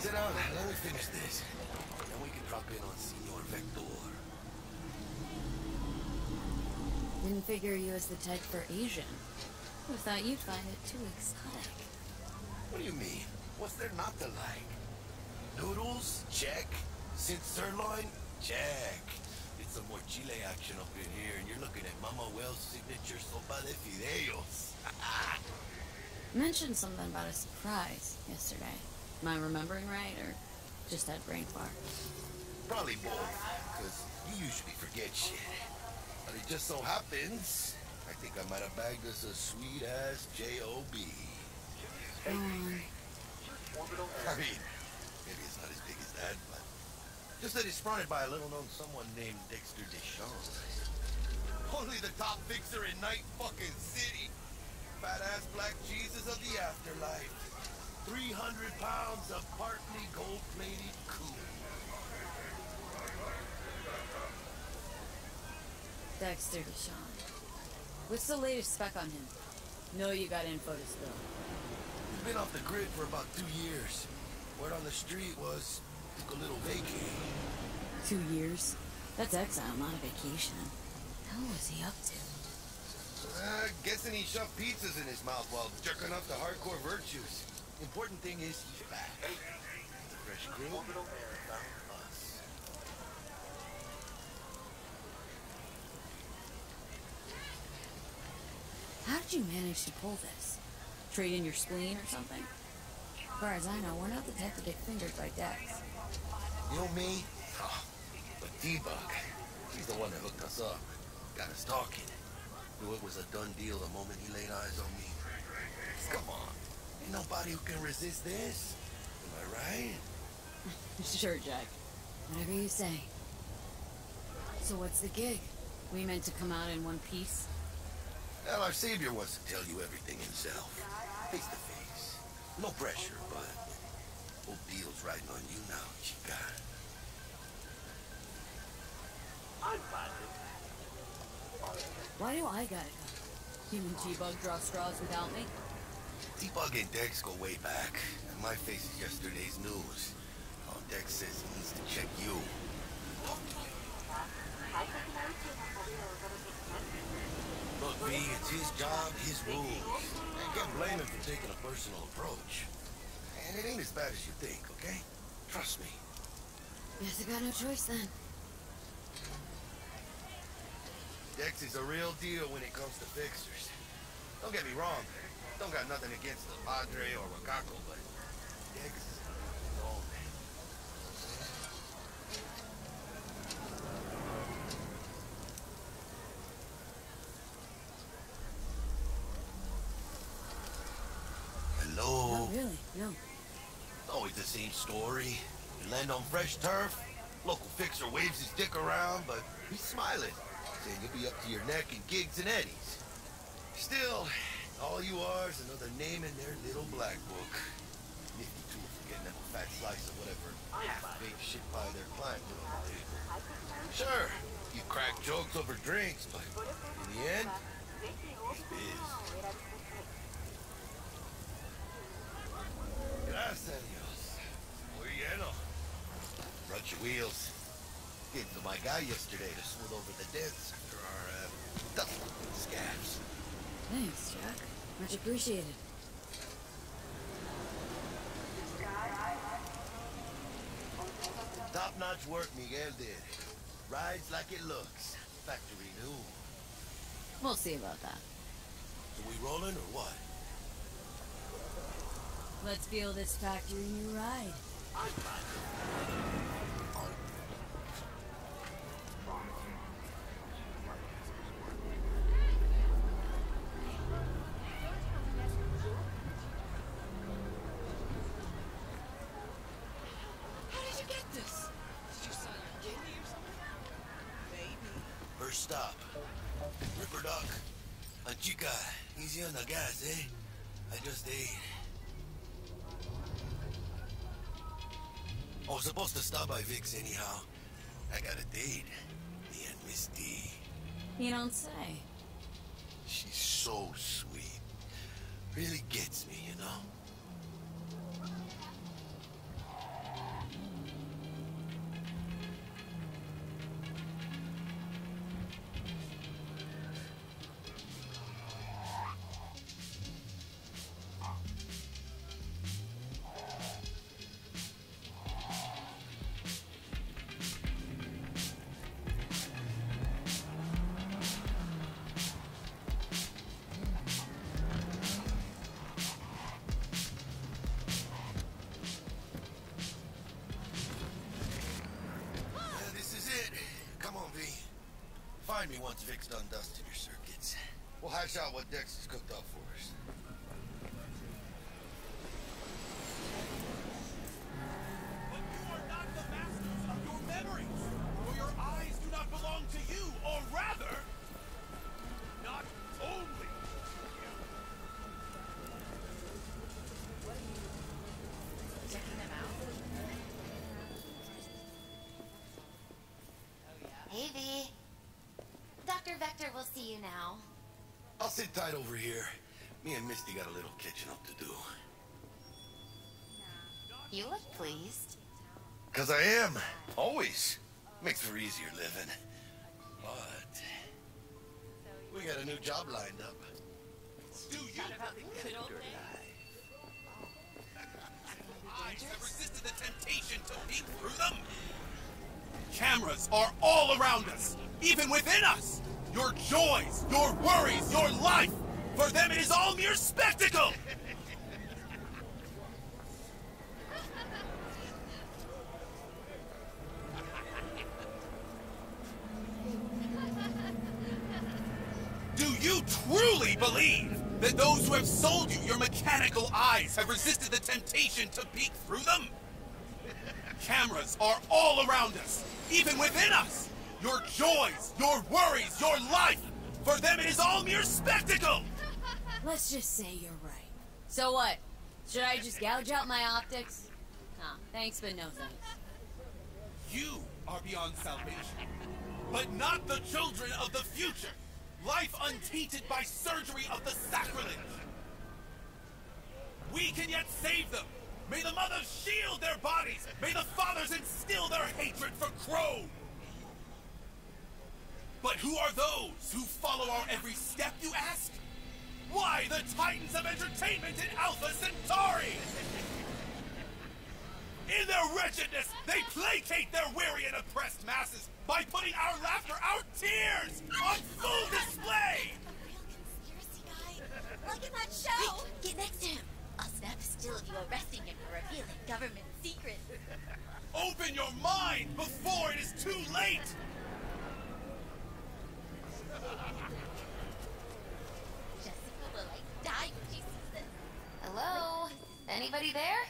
Sit down, let me finish this. Then we can drop in on Senor Vector. Didn't figure you as the type for Asian. We thought you'd find it too exotic. What do you mean? What's there not to like? Noodles? Check. Since sirloin? Check. It's some more Chile action up in here, and you're looking at Mama Wells' signature sopa de fideos. Mentioned something about a surprise yesterday. Am I remembering right, or just had brain fart? Probably both, because you usually forget shit. But it just so happens, I think I might have bagged us a sweet-ass J.O.B. I mean, maybe it's not as big as that, but just that it's fronted by a little-known someone named Dexter Deshawn. Only the top fixer in Night fucking City. Fat-ass black Jesus of the afterlife. 300 pounds of partly gold-plated coup. Dexter Deshawn. What's the latest spec on him? Know you got info to spill. He's been off the grid for about 2 years. Word on the street was took a little vacay. 2 years? That's exile, not a vacation. Hell was he up to? Guessing he shoved pizzas in his mouth while jerking off the hardcore virtues. Important thing is he's back. The fresh crew found us. How did you manage to pull this? Trade in your spleen or something? As far as I know, we're not the type to get fingered by Dex. You know me? Oh, but T-Bug, he's the one that hooked us up. Got us talking. Knew it was a done deal the moment he laid eyes on me. Come on. Ain't nobody who can resist this. Am I right? Sure, Jack. Whatever you say. So what's the gig? We meant to come out in one piece? Well, our savior wants to tell you everything himself. Face to face. No pressure, but whole deal's riding on you now, chica. I'm fine. Why do I gotta go? You and T-Bug draw straws without me? T-Bug and Dex go way back, and my face is yesterday's news. Oh, Dex says he needs to check you. Talk to you. Look, V, it's his job, his rules. I can't blame him for taking a personal approach. And it ain't as bad as you think, okay? Trust me. Guess I got no choice then. Dex is a real deal when it comes to fixers. Don't get me wrong. Don't got nothing against the Padre or Wakako, but Dex is all man. Hello? Not really, no. Always the same story. You land on fresh turf, local fixer waves his dick around, but he's smiling. Saying you'll be up to your neck in gigs and eddies. Still, all you are is another name in their little black book. Nifty too for getting them a fat slice of whatever half-baked shit pie they're climbing on the table. Sure, you crack jokes over drinks, but in the end, it's biz. Gracias a Dios. Muy lleno. Run your wheels. Gave to my guy yesterday to smooth over the dents after our dust scabs. Thanks, Jack. Much appreciated. Top-notch work Miguel did. Rides like it looks. Factory new. We'll see about that. So we rolling or what? Let's feel this factory new ride. First stop, Ripperdoc. Chica, easy on the gas, eh? I just ate. I was supposed to stop by Vic's anyhow. I got a date. Me and Miss D. You don't say. She's so sweet. Really gets me, you know? Remind me once Vic's done dusting your circuits. We'll hash out what Dex has cooked up for us. But you are not the masters of your memories, for your eyes do not belong to you, or rather, not only you. Checking them out. Hey, V. Dr. Vector will see you now. I'll sit tight over here. Me and Misty got a little catching up to do. You look pleased. 'Cause I am. Always. Makes for easier living. But we got a new job lined up. Do you? Eyes have resisted the temptation to peek through them. Cameras are all around us, even within us. Your joys, your worries, your life. For them it is all mere spectacle. Do you truly believe that those who have sold you your mechanical eyes have resisted the temptation to peek through them? Cameras are all around us, even within us. Your joys, your worries, your life. For them it is all mere spectacle. Let's just say you're right. So what? Should I just gouge out my optics? Nah, thanks, but no thanks. You are beyond salvation, but not the children of the future. Life untainted by surgery of the sacrilege. We can yet save them. May the mothers shield their bodies. May the fathers instill their hatred for Crow. But who are those who follow our every step, you ask? Why, the titans of entertainment in Alpha Centauri! In their wretchedness, they placate their weary and oppressed masses by putting our laughter, our tears, on full display! A real conspiracy guy. Like in that show. Hey, get next to him. I'll snap a still of you arresting him for revealing government secrets. Open your mind before it is too late! Jessica will like die when she sees this. Hello? Anybody there?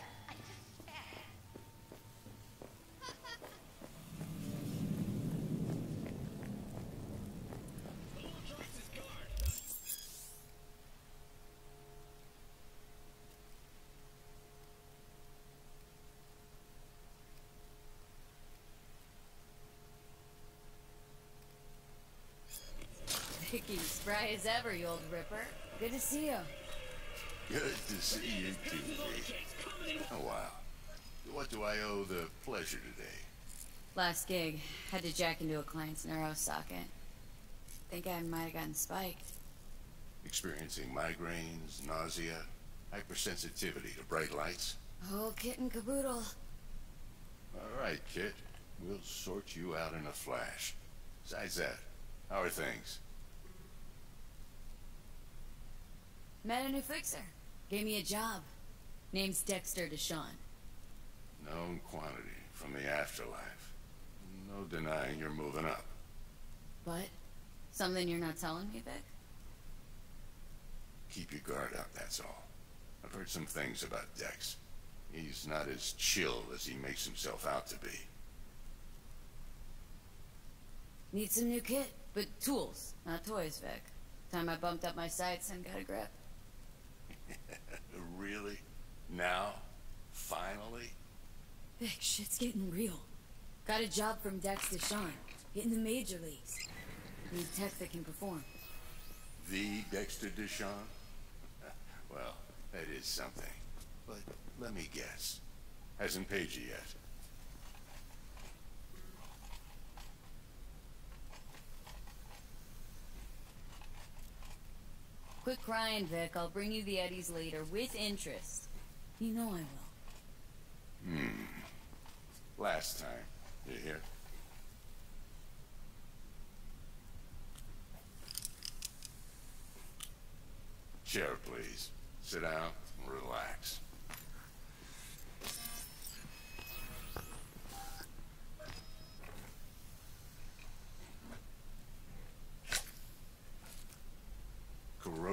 Vicky, spry as ever, you old ripper. Good to see you. Good to see you too, Vic. Oh, wow. What do I owe the pleasure today? Last gig. Had to jack into a client's neuro socket. Think I might have gotten spiked. Experiencing migraines, nausea, hypersensitivity to bright lights? Oh, kit and caboodle. All right, kid. We'll sort you out in a flash. Besides that, how are things? Met a new fixer. Gave me a job. Name's Dexter Deshawn. Known quantity from the afterlife. No denying you're moving up. What? Something you're not telling me, Vic? Keep your guard up, that's all. I've heard some things about Dex. He's not as chill as he makes himself out to be. Need some new kit, but tools, not toys, Vic. Time I bumped up my sights and got a grip. Really? Now? Finally? Vic, shit's getting real. Got a job from Dexter Deshawn, hitting the major leagues. Need tech that can perform. The Dexter Deshawn? Well, that is something. But let me guess. Hasn't paid you yet. Quit crying, Vic. I'll bring you the eddies later, with interest. You know I will. Last time. You hear? Chair, please. Sit down and relax.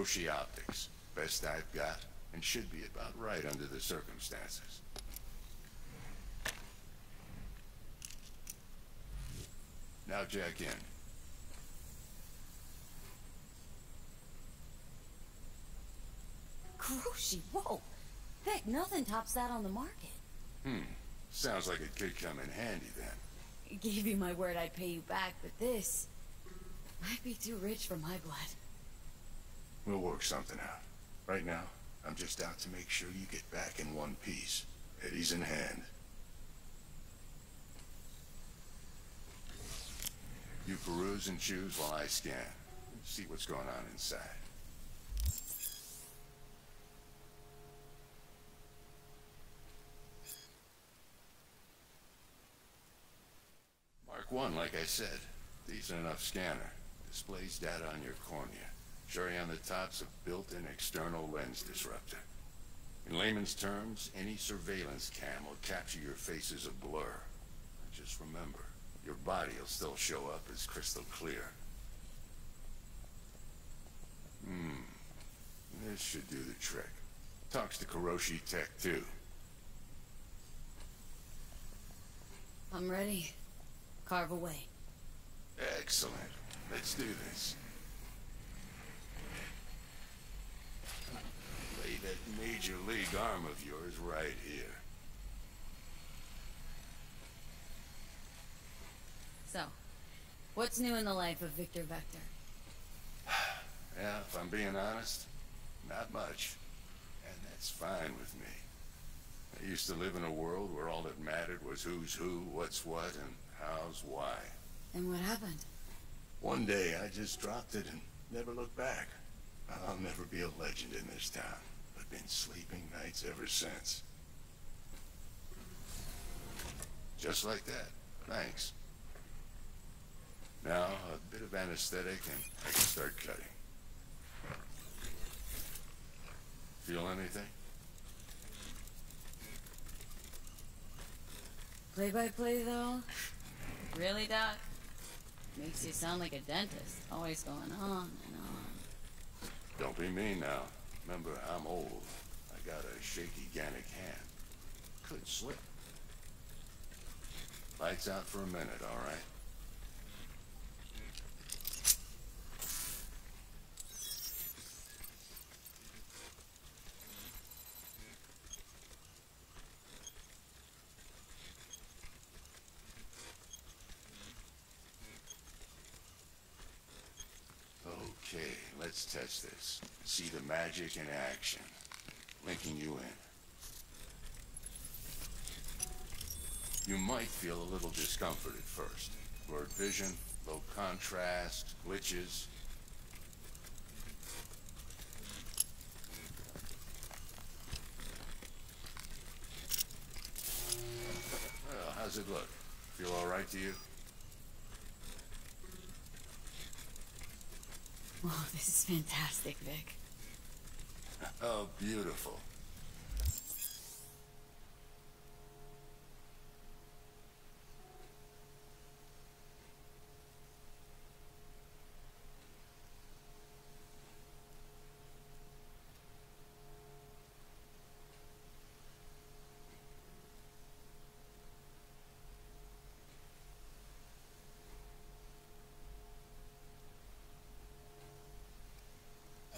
Kuroshi optics. Best I've got, and should be about right under the circumstances. Now jack in. Kuroshi, whoa! Heck, nothing tops that on the market. Sounds like it could come in handy then. I gave you my word I'd pay you back, but this might be too rich for my blood. We'll work something out. Right now, I'm just out to make sure you get back in one piece. Eddie's in hand. You peruse and choose while I scan. See what's going on inside. Mark 1, like I said. Decent enough scanner. Displays data on your cornea. Cherry on the top's a built-in external lens disruptor. In layman's terms, any surveillance cam will capture your face as a blur. Just remember, your body will still show up as crystal clear. This should do the trick. Talks to Kuroshi Tech, too. I'm ready. Carve away. Excellent. Let's do this. Lay that major league arm of yours right here. So, what's new in the life of Victor Vector? Yeah, if I'm being honest, not much. And that's fine with me. I used to live in a world where all that mattered was who's who, what's what, and how's why. And what happened? One day I just dropped it and never looked back. I'll never be a legend in this town, but been sleeping nights ever since. Just like that. Thanks. Now, a bit of anesthetic and I can start cutting. Feel anything? Play-by-play, though? Really, Doc? Makes you sound like a dentist. Always going on and on. Don't be mean now. Remember, I'm old. I got a shaky Gannic hand. Could slip. Lights out for a minute, all right? Okay, let's test this. See the magic in action. Linking you in. You might feel a little discomfort at first. Blurred vision, low contrast, glitches. Well, how's it look? Feel all right to you? Oh, this is fantastic, Vic. Oh, beautiful.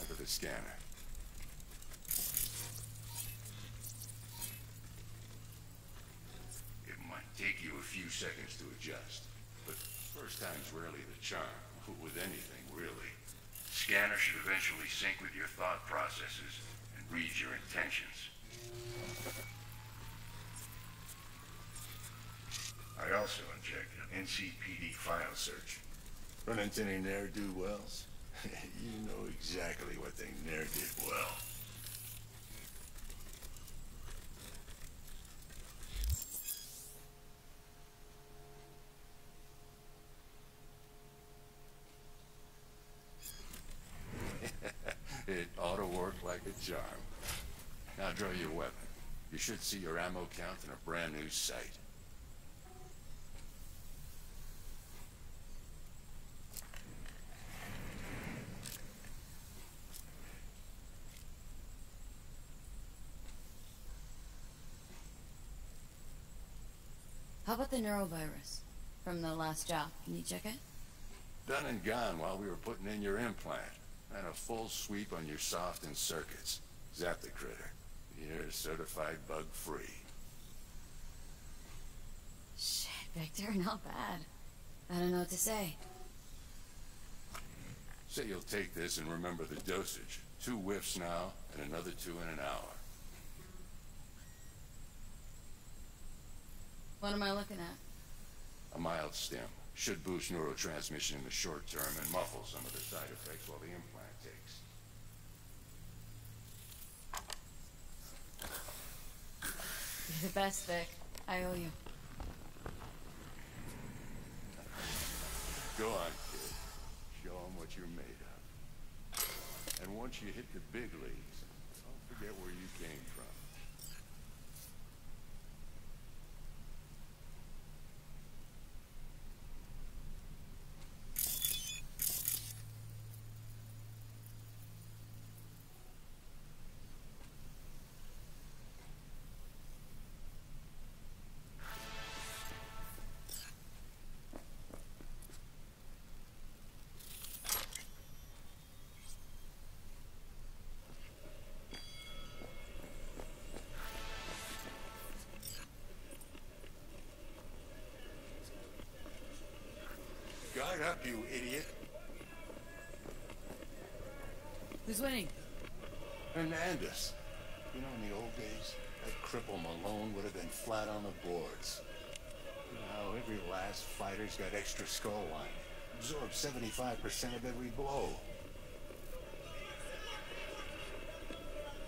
Over the scanner. It might take you a few seconds to adjust, but first time's rarely the charm, with anything, really. Scanner should eventually sync with your thought processes and read your intentions. I also injected an NCPD file search. Run into any ne'er-do-wells? You know exactly what they ne'er did well. It ought to work like a charm. Now draw your weapon. You should see your ammo count in a brand new sight. How about the neurovirus from the last job? Can you check it? Done and gone while we were putting in your implant. And a full sweep on your soft and circuits. Zap the critter. You're certified bug-free. Shit, Victor, not bad. I don't know what to say. Say you'll take this and remember the dosage. 2 whiffs now, and another 2 in an hour. What am I looking at? A mild stim. Should boost neurotransmission in the short term and muffle some of the side effects while the implant takes. You're the best, Vic. I owe you. Go on, kid. Show them what you're made of. And once you hit the big leagues, don't forget where you came from. Guard up, you idiot. Who's winning? Hernandez. You know, in the old days, that cripple Malone would have been flat on the boards. Now, every last fighter's got extra skull line. Absorbs 75% of every blow.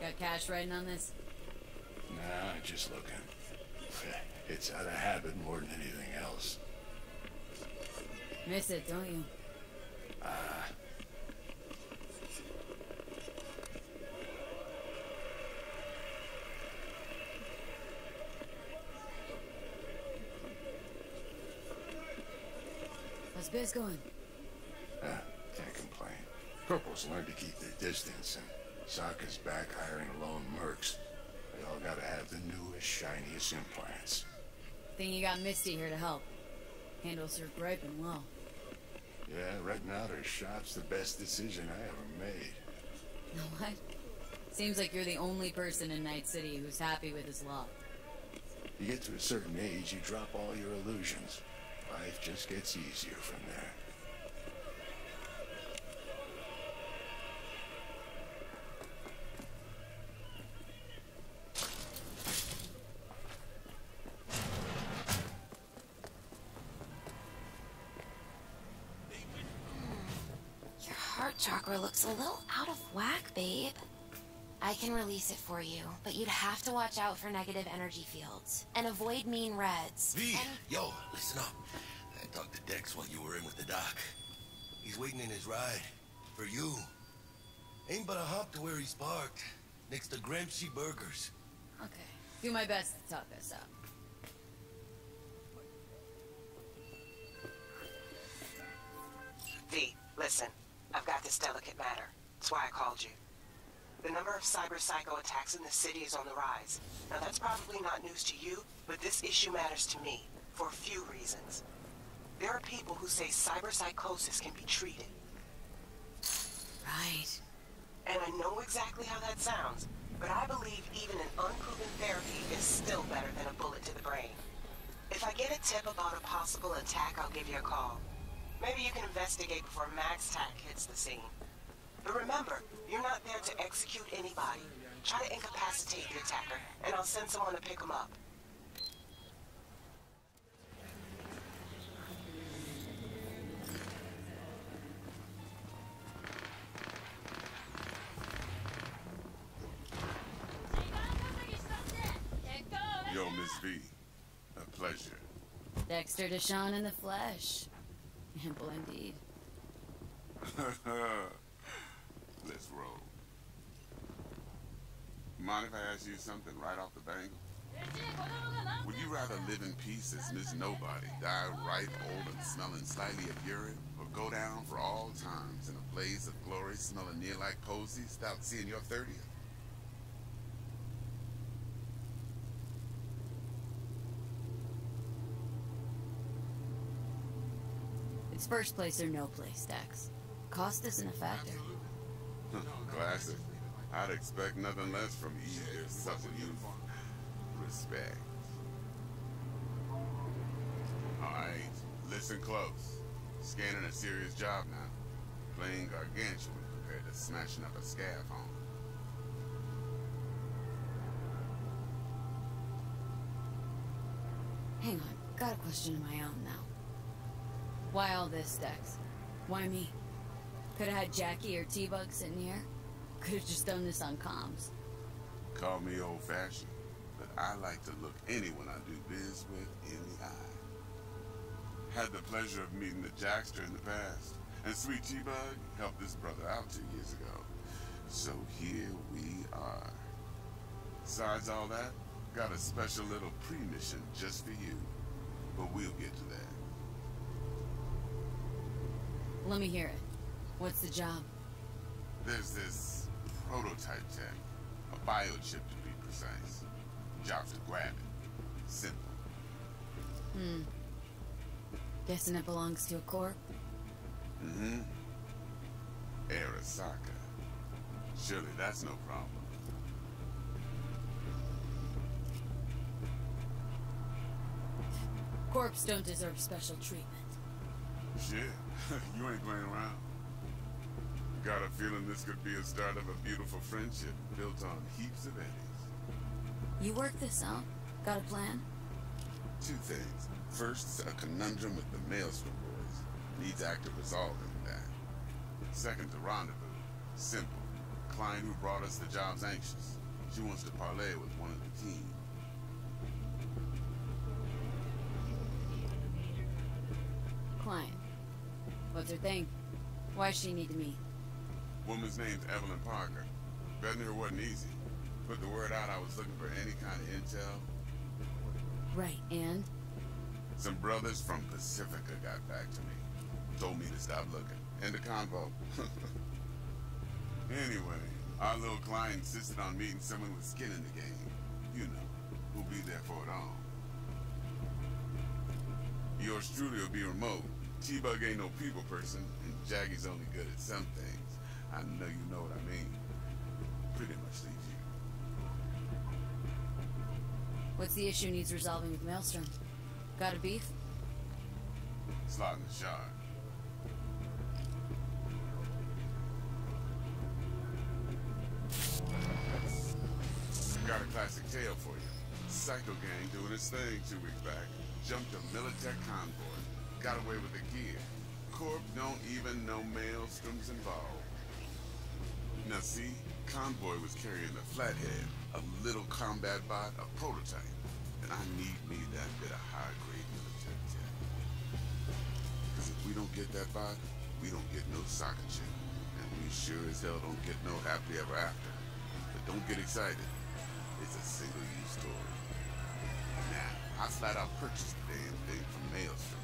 Got cash writing on this? Nah, just looking. It's out of habit more than anything else. Miss it, don't you? How's biz going? Can't complain. Corpo's learned to keep their distance, and Sokka's back hiring lone mercs. They all gotta have the newest, shiniest implants. Think you got Misty here to help. Handles her griping well. Yeah, renting out her shop's the best decision I ever made. You know what? Seems like you're the only person in Night City who's happy with his luck. You get to a certain age, you drop all your illusions. Life just gets easier from there. Your heart chakra looks a little out of whack, babe. I can release it for you, but you'd have to watch out for negative energy fields and avoid mean reds. V, yo, listen up. I talked to Dex while you were in with the doc. He's waiting in his ride. For you. Ain't but a hop to where he's parked. Next to Gramsci Burgers. Okay. Do my best to talk us up. V, listen. I've got this delicate matter. That's why I called you. The number of cyber-psycho attacks in the city is on the rise. Now that's probably not news to you, but this issue matters to me, for a few reasons. There are people who say cyberpsychosis can be treated. Right. And I know exactly how that sounds, but I believe even an unproven therapy is still better than a bullet to the brain. If I get a tip about a possible attack, I'll give you a call. Maybe you can investigate before MaxTac hits the scene. But remember, you're not there to execute anybody. Try to incapacitate the attacker, and I'll send someone to pick him up. Yo, Miss V. A pleasure. Dexter Deshawn in the flesh. Ample indeed. Let's roll. Mind if I ask you something right off the bank? Would you rather live in peace as Miss Nobody, die ripe, old, and smelling slightly of urine, or go down for all times in a blaze of glory, smelling near like posies, without seeing your 30th? It's first place or no place, Dex. Cost isn't a factor. Classic. I'd expect nothing less from either supple youth. Respect. Alright, listen close. Scanning a serious job now. Playing gargantuan compared to smashing up a scav home. Hang on, got a question of my own now. Why all this, Dex? Why me? Could've had Jackie or T-Bug sitting here. Could've just done this on comms. Call me old-fashioned, but I like to look anyone I do biz with in the eye. Had the pleasure of meeting the Jackster in the past, and Sweet T-Bug helped this brother out 2 years ago. So here we are. Besides all that, got a special little pre-mission just for you, but we'll get to that. Let me hear it. What's the job? There's this prototype tech, a biochip to be precise. Job's to grab it. Simple. Guessing it belongs to a corp? Mm-hmm. Arasaka. Surely that's no problem. Corps don't deserve special treatment. Shit, you ain't playing around. Got a feeling this could be a start of a beautiful friendship built on heaps of eddies. You work this out? Got a plan? 2 things. First, a conundrum with the Maelstrom boys. Needs active resolving with that. Second, the rendezvous. Simple. Client who brought us the job's anxious. She wants to parlay with one of the team. Client. What's her thing? Why does she need to meet? Woman's name's Evelyn Parker. Betting her wasn't easy. Put the word out I was looking for any kind of intel. Right, and? Some brothers from Pacifica got back to me. Told me to stop looking. End of convo. Anyway, our little client insisted on meeting someone with skin in the game. You know, who'll be there for it all. Yours truly will be remote. T-Bug ain't no people person, and Jaggy's only good at some things. I know you know what I mean. Pretty much leaves you. What's the issue needs resolving with Maelstrom? Got a beef? Slot in the shard. Got a classic tale for you. Psycho gang doing its thing 2 weeks back. Jumped a meletech convoy. Got away with the gear. Corp don't even know Maelstrom's involved. Now see, convoy was carrying the Flathead, a little combat bot, a prototype. And I need me that bit of high-grade meletech tech. Because if we don't get that bot, we don't get no soccer chip. And we sure as hell don't get no happily ever after. But don't get excited. It's a single-use story. Now, I flat out purchased the damn thing from Maelstrom.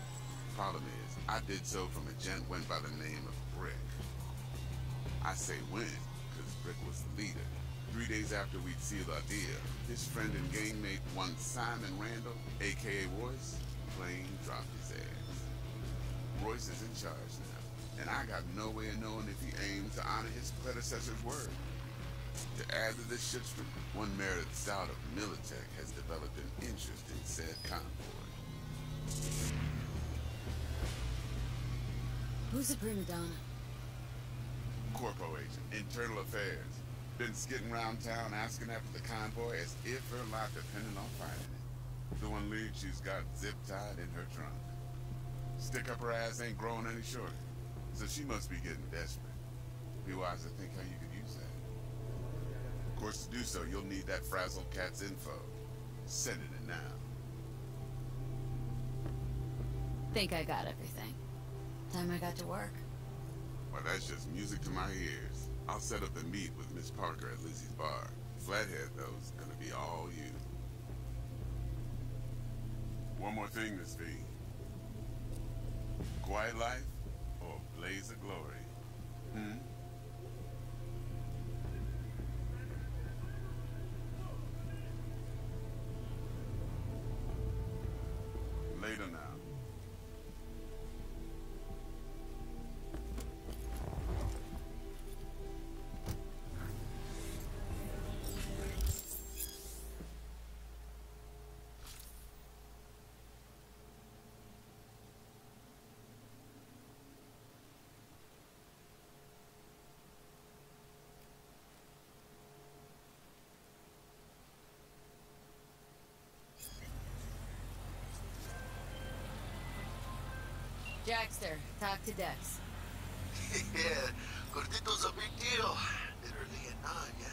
Problem is, I did so from a gent went by the name of Brick. I say when, because Brick was the leader. 3 days after we'd sealed our deal, his friend and gangmate, one Simon Randall, a.k.a. Royce, plain dropped his ass. Royce is in charge now, and I got no way of knowing if he aims to honor his predecessor's word. To add to this shitstorm, one Meledith Stout of Meletech has developed an interest in said convoy. Who's a prima donna? Corpo agent, internal affairs. Been skidding around town asking after the convoy as if her life depended on finding it. The one lead she's got zip-tied in her trunk. Stick up her ass ain't growing any shorter, so she must be getting desperate. Be wise to think how you could use that. Of course, to do so, you'll need that frazzled cat's info. Sending it now. Think I got everything. Time I got to work. Well, that's just music to my ears. I'll set up the meet with Miss Parker at Lizzie's bar. Flathead, though, is gonna be all you. One more thing, Miss V. Quiet life or blaze of glory? Later now. Jackster, talk to Dex. Yeah, Gordito's a big deal. Literally at 9, yeah.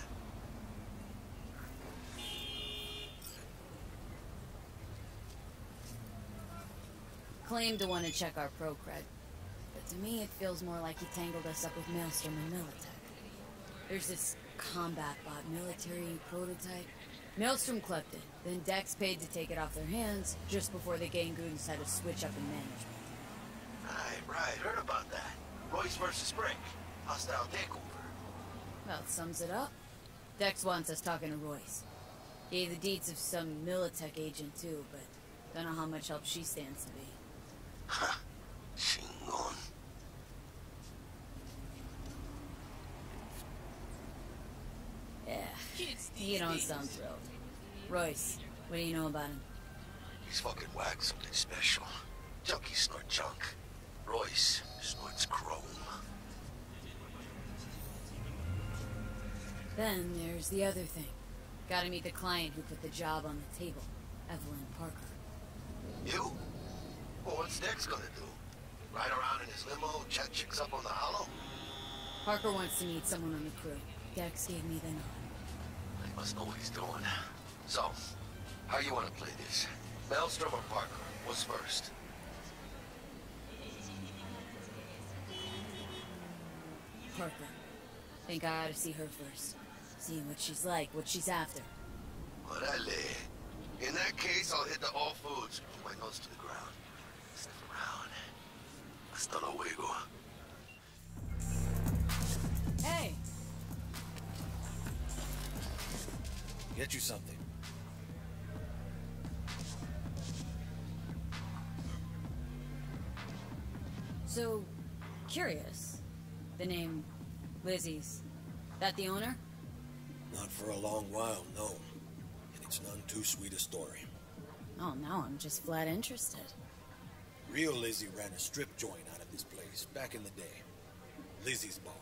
Claimed to want to check our pro cred, but to me it feels more like he tangled us up with Maelstrom and meletech. There's this combat bot military prototype. Maelstrom clept it, then Dex paid to take it off their hands just before the Gangoons had to switch up in management. Right, heard about that. Royce versus Brick. Hostile takeover. Well, it sums it up. Dex wants us talking to Royce. Gave the deeds of some meletech agent too, but don't know how much help she stands to be. Ha! Shingon. Yeah, you don't sound thrilled. Royce, what do you know about him? He's fucking whack, something special. Junkies snort junk. Royce snorts chrome. Then there's the other thing. Gotta meet the client who put the job on the table, Evelyn Parker. You? Well, what's Dex gonna do? Ride around in his limo, chat chicks up on the hollow? Parker wants to meet someone on the crew. Dex gave me the nod. He must know what he's doing. So, how you wanna play this? Maelstrom or Parker? What's first? Parker. Think I ought to see her first. See what she's like, what she's after. Orale. In that case, I'll hit the all foods. Keep my nose to the ground. Sniff around. Hasta luego. Hey! Get you something. So, curious. The name Lizzie's. That the owner? Not for a long while, no. And it's none too sweet a story. Oh, now I'm just flat interested. Real Lizzie ran a strip joint out of this place back in the day. Lizzie's Bar.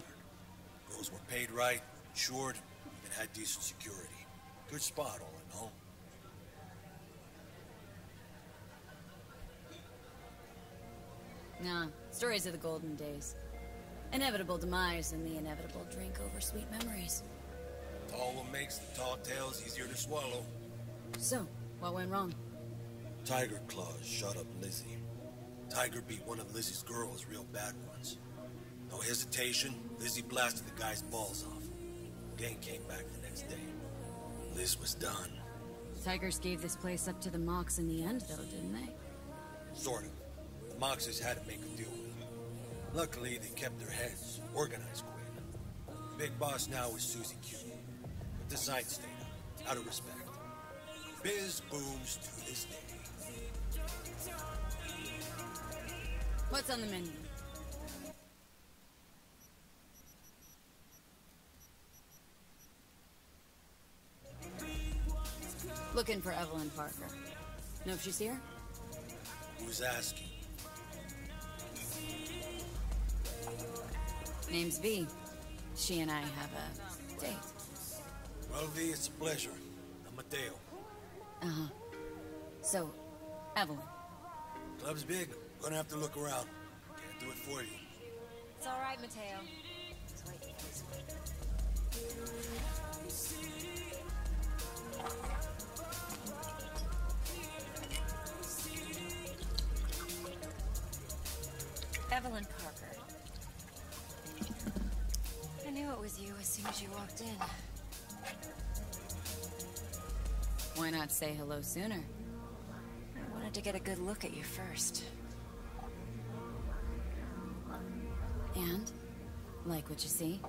Girls were paid right, insured, even had decent security. Good spot, all in all. Nah, stories of the golden days. Inevitable demise and the inevitable drink over sweet memories. All what makes the tall tales easier to swallow. So, what went wrong? Tiger Claws shot up Lizzie. Tiger beat one of Lizzie's girls real bad once. No hesitation, Lizzie blasted the guy's balls off. Gang came back the next day. Liz was done. Tigers gave this place up to the Mox in the end, though, didn't they? Sort of. The Moxes had to make a deal with them. Luckily, they kept their heads, organized quick. Big boss now is Susie Q. But the site stayed out of respect. Biz booms to this day. What's on the menu? Looking for Evelyn Parker. Know if she's here? Who's asking? Name's V. She and I have a date. Well, V, it's a pleasure. I'm Mateo. Uh-huh. So, Evelyn. Club's big. Gonna have to look around. Can't do it for you. It's all right, Mateo. Just wait for this one. Evelyn Parker. I knew it was you as soon as you walked in. Why not say hello sooner? I wanted to get a good look at you first. And? Like what you see?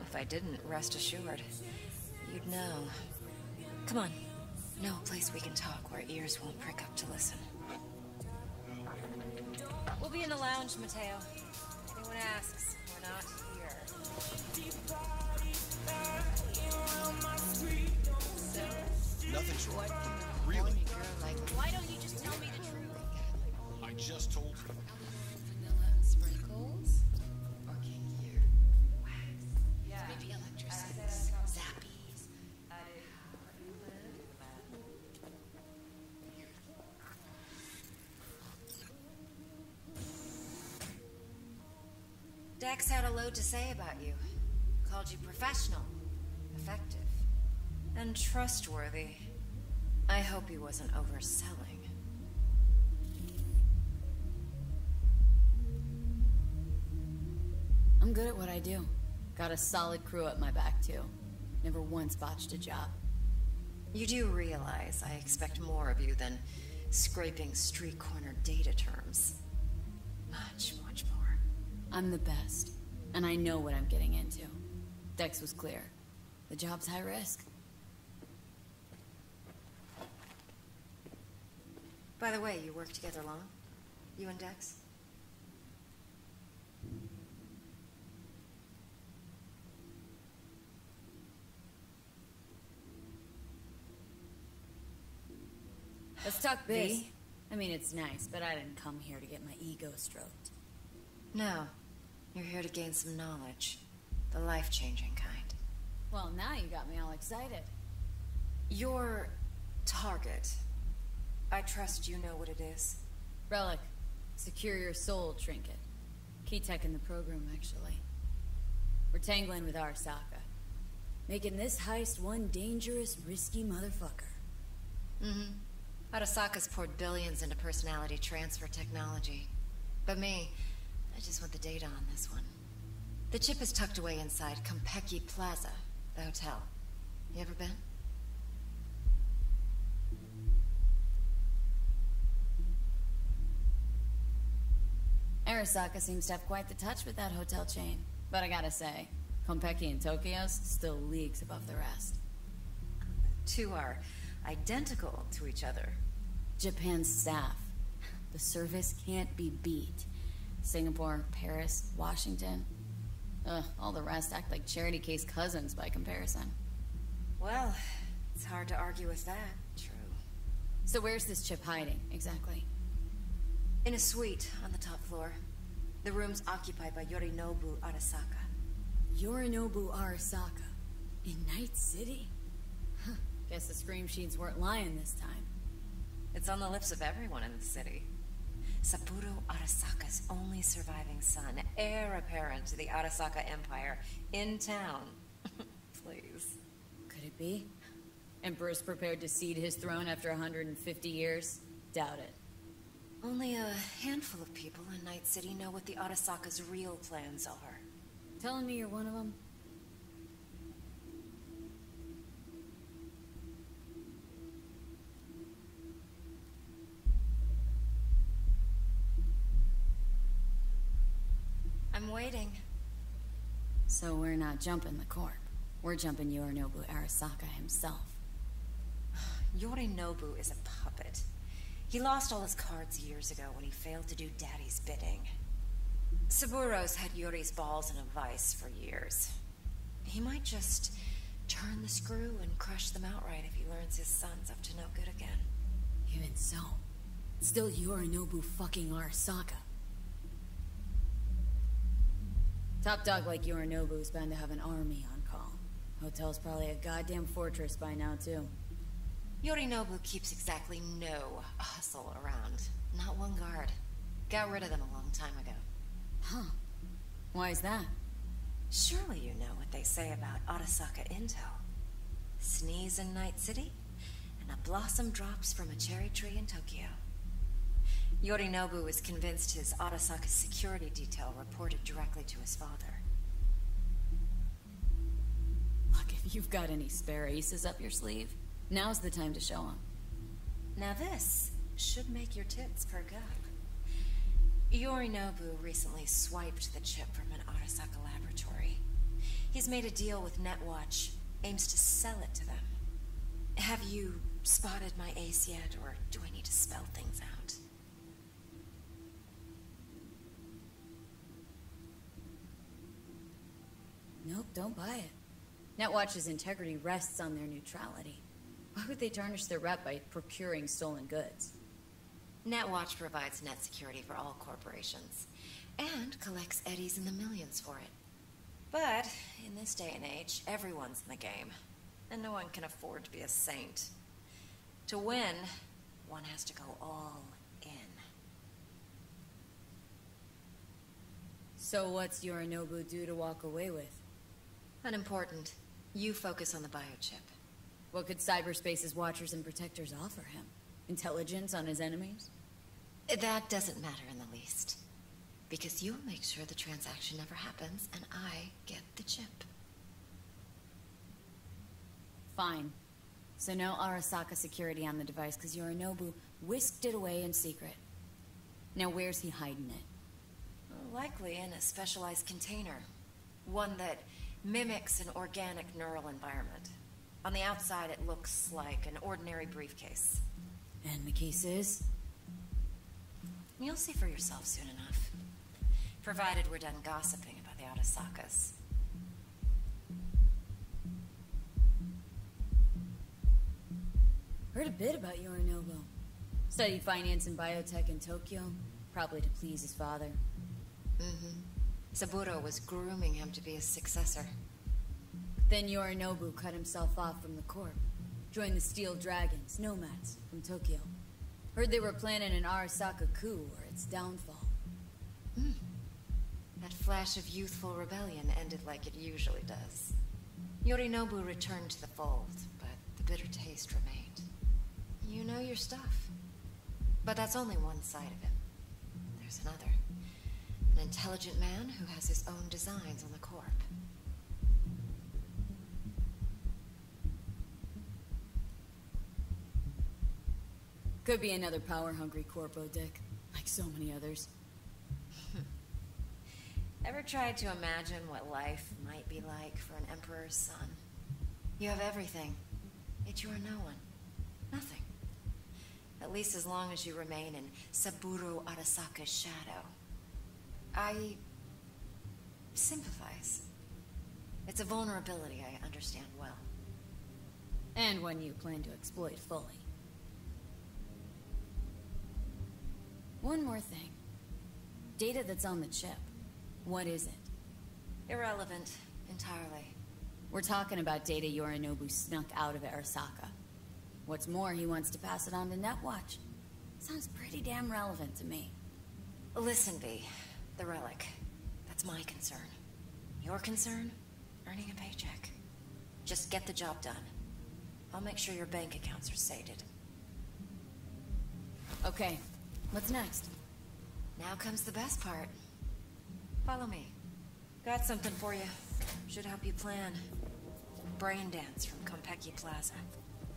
If I didn't, rest assured, you'd know. Come on. No place we can talk where ears won't prick up to listen. We'll be in the lounge, Mateo. If anyone asks, we're not here. Nothing's wrong. Really? Why don't you just tell me the truth? I just told you. Vanilla sprinkles? Or kinkier? Wax? Maybe electrosticks? Zappies? Dex had a load to say about you. Called you professional, effective, and trustworthy. I hope he wasn't overselling. I'm good at what I do. Got a solid crew at my back, too. Never once botched a job. You do realize I expect more of you than scraping street corner data terms. Much, much more. I'm the best, and I know what I'm getting into. Dex was clear. The job's high risk. By the way, you work together long? You and Dex? Let's talk biz. I mean, it's nice, but I didn't come here to get my ego stroked. No. You're here to gain some knowledge. The life-changing kind. Well, now you got me all excited. Your target. I trust you know what it is. Relic. Secure your soul trinket. Key tech in the program, actually. We're tangling with Arasaka. Making this heist one dangerous, risky motherfucker. Mm-hmm. Arasaka's poured billions into personality transfer technology. But me, I just want the data on this one. The chip is tucked away inside Konpeki Plaza, the hotel. You ever been? Arasaka seems to have quite the touch with that hotel chain. But I gotta say, Konpeki in Tokyo's still leagues above the rest. The two are identical to each other. Japan's staff. The service can't be beat. Singapore, Paris, Washington. All the rest act like charity case cousins by comparison. Well, it's hard to argue with that. True. So where's this chip hiding, exactly? In a suite on the top floor. The room's occupied by Yorinobu Arasaka. Yorinobu Arasaka? In Night City? Huh. Guess the scream sheets weren't lying this time. It's on the lips of everyone in the city. Saburo Arasaka's only surviving son, heir apparent to the Arasaka Empire, in town. Please. Could it be? Emperor's prepared to cede his throne after 150 years? Doubt it. Only a handful of people in Night City know what the Arasaka's real plans are. Telling me you're one of them? I'm waiting. So we're not jumping the Corp. We're jumping Yorinobu Arasaka himself. Yorinobu is a puppet. He lost all his cards years ago when he failed to do Daddy's bidding. Saburo's had Yuri's balls in a vice for years. He might just turn the screw and crush them outright if he learns his son's up to no good again. Even so, it's still Yorinobu fucking Arasaka. Top dog like Yorinobu's bound to have an army on call. Hotel's probably a goddamn fortress by now, too. Yorinobu keeps exactly no hustle around. Not one guard. Got rid of them a long time ago. Huh. Why is that? Surely you know what they say about Arasaka intel. Sneeze in Night City, and a blossom drops from a cherry tree in Tokyo. Yorinobu is convinced his Arasaka security detail reported directly to his father. Look, if you've got any spare aces up your sleeve, now's the time to show them. Now this should make your tits perk up. Yorinobu recently swiped the chip from an Arasaka laboratory. He's made a deal with Netwatch, aims to sell it to them. Have you spotted my ace yet, or do I need to spell things out? Nope, don't buy it. Netwatch's integrity rests on their neutrality. Why would they tarnish their rep by procuring stolen goods? Netwatch provides net security for all corporations, and collects eddies in the millions for it. But, in this day and age, everyone's in the game, and no one can afford to be a saint. To win, one has to go all in. So what's Yorinobu due to walk away with? Unimportant. You focus on the biochip. What could cyberspace's watchers and protectors offer him? Intelligence on his enemies? That doesn't matter in the least. Because you'll make sure the transaction never happens, and I get the chip. Fine. So no Arasaka security on the device, because Yorinobu whisked it away in secret. Now where's he hiding it? Likely in a specialized container. One that mimics an organic neural environment. On the outside, it looks like an ordinary briefcase. And the case is? You'll see for yourself soon enough. Provided we're done gossiping about the Arasakas. Heard a bit about Yorinobu. Studied finance and biotech in Tokyo, probably to please his father. Mm-hmm. Saburo was grooming him to be his successor. Then Yorinobu cut himself off from the Corp. Joined the Steel Dragons, nomads, from Tokyo. Heard they were planning an Arasaka coup or its downfall. That flash of youthful rebellion ended like it usually does. Yorinobu returned to the fold, but the bitter taste remained. You know your stuff. But that's only one side of him. There's another. An intelligent man who has his own designs on the Corp. Could be another power-hungry Corpo, Dick. Like so many others. Ever tried to imagine what life might be like for an emperor's son? You have everything, yet you are no one. Nothing. At least as long as you remain in Saburo Arasaka's shadow. I sympathize. It's a vulnerability I understand well. And one you plan to exploit fully. One more thing. Data that's on the chip. What is it? Irrelevant, entirely. We're talking about data Yorinobu snuck out of Arasaka. What's more, he wants to pass it on to Netwatch. Sounds pretty damn relevant to me. Listen, V. The relic. That's my concern. Your concern? Earning a paycheck. Just get the job done. I'll make sure your bank accounts are sated. Okay. What's next? Now comes the best part. Follow me. Got something for you. Should help you plan. Brain dance from Konpeki Plaza.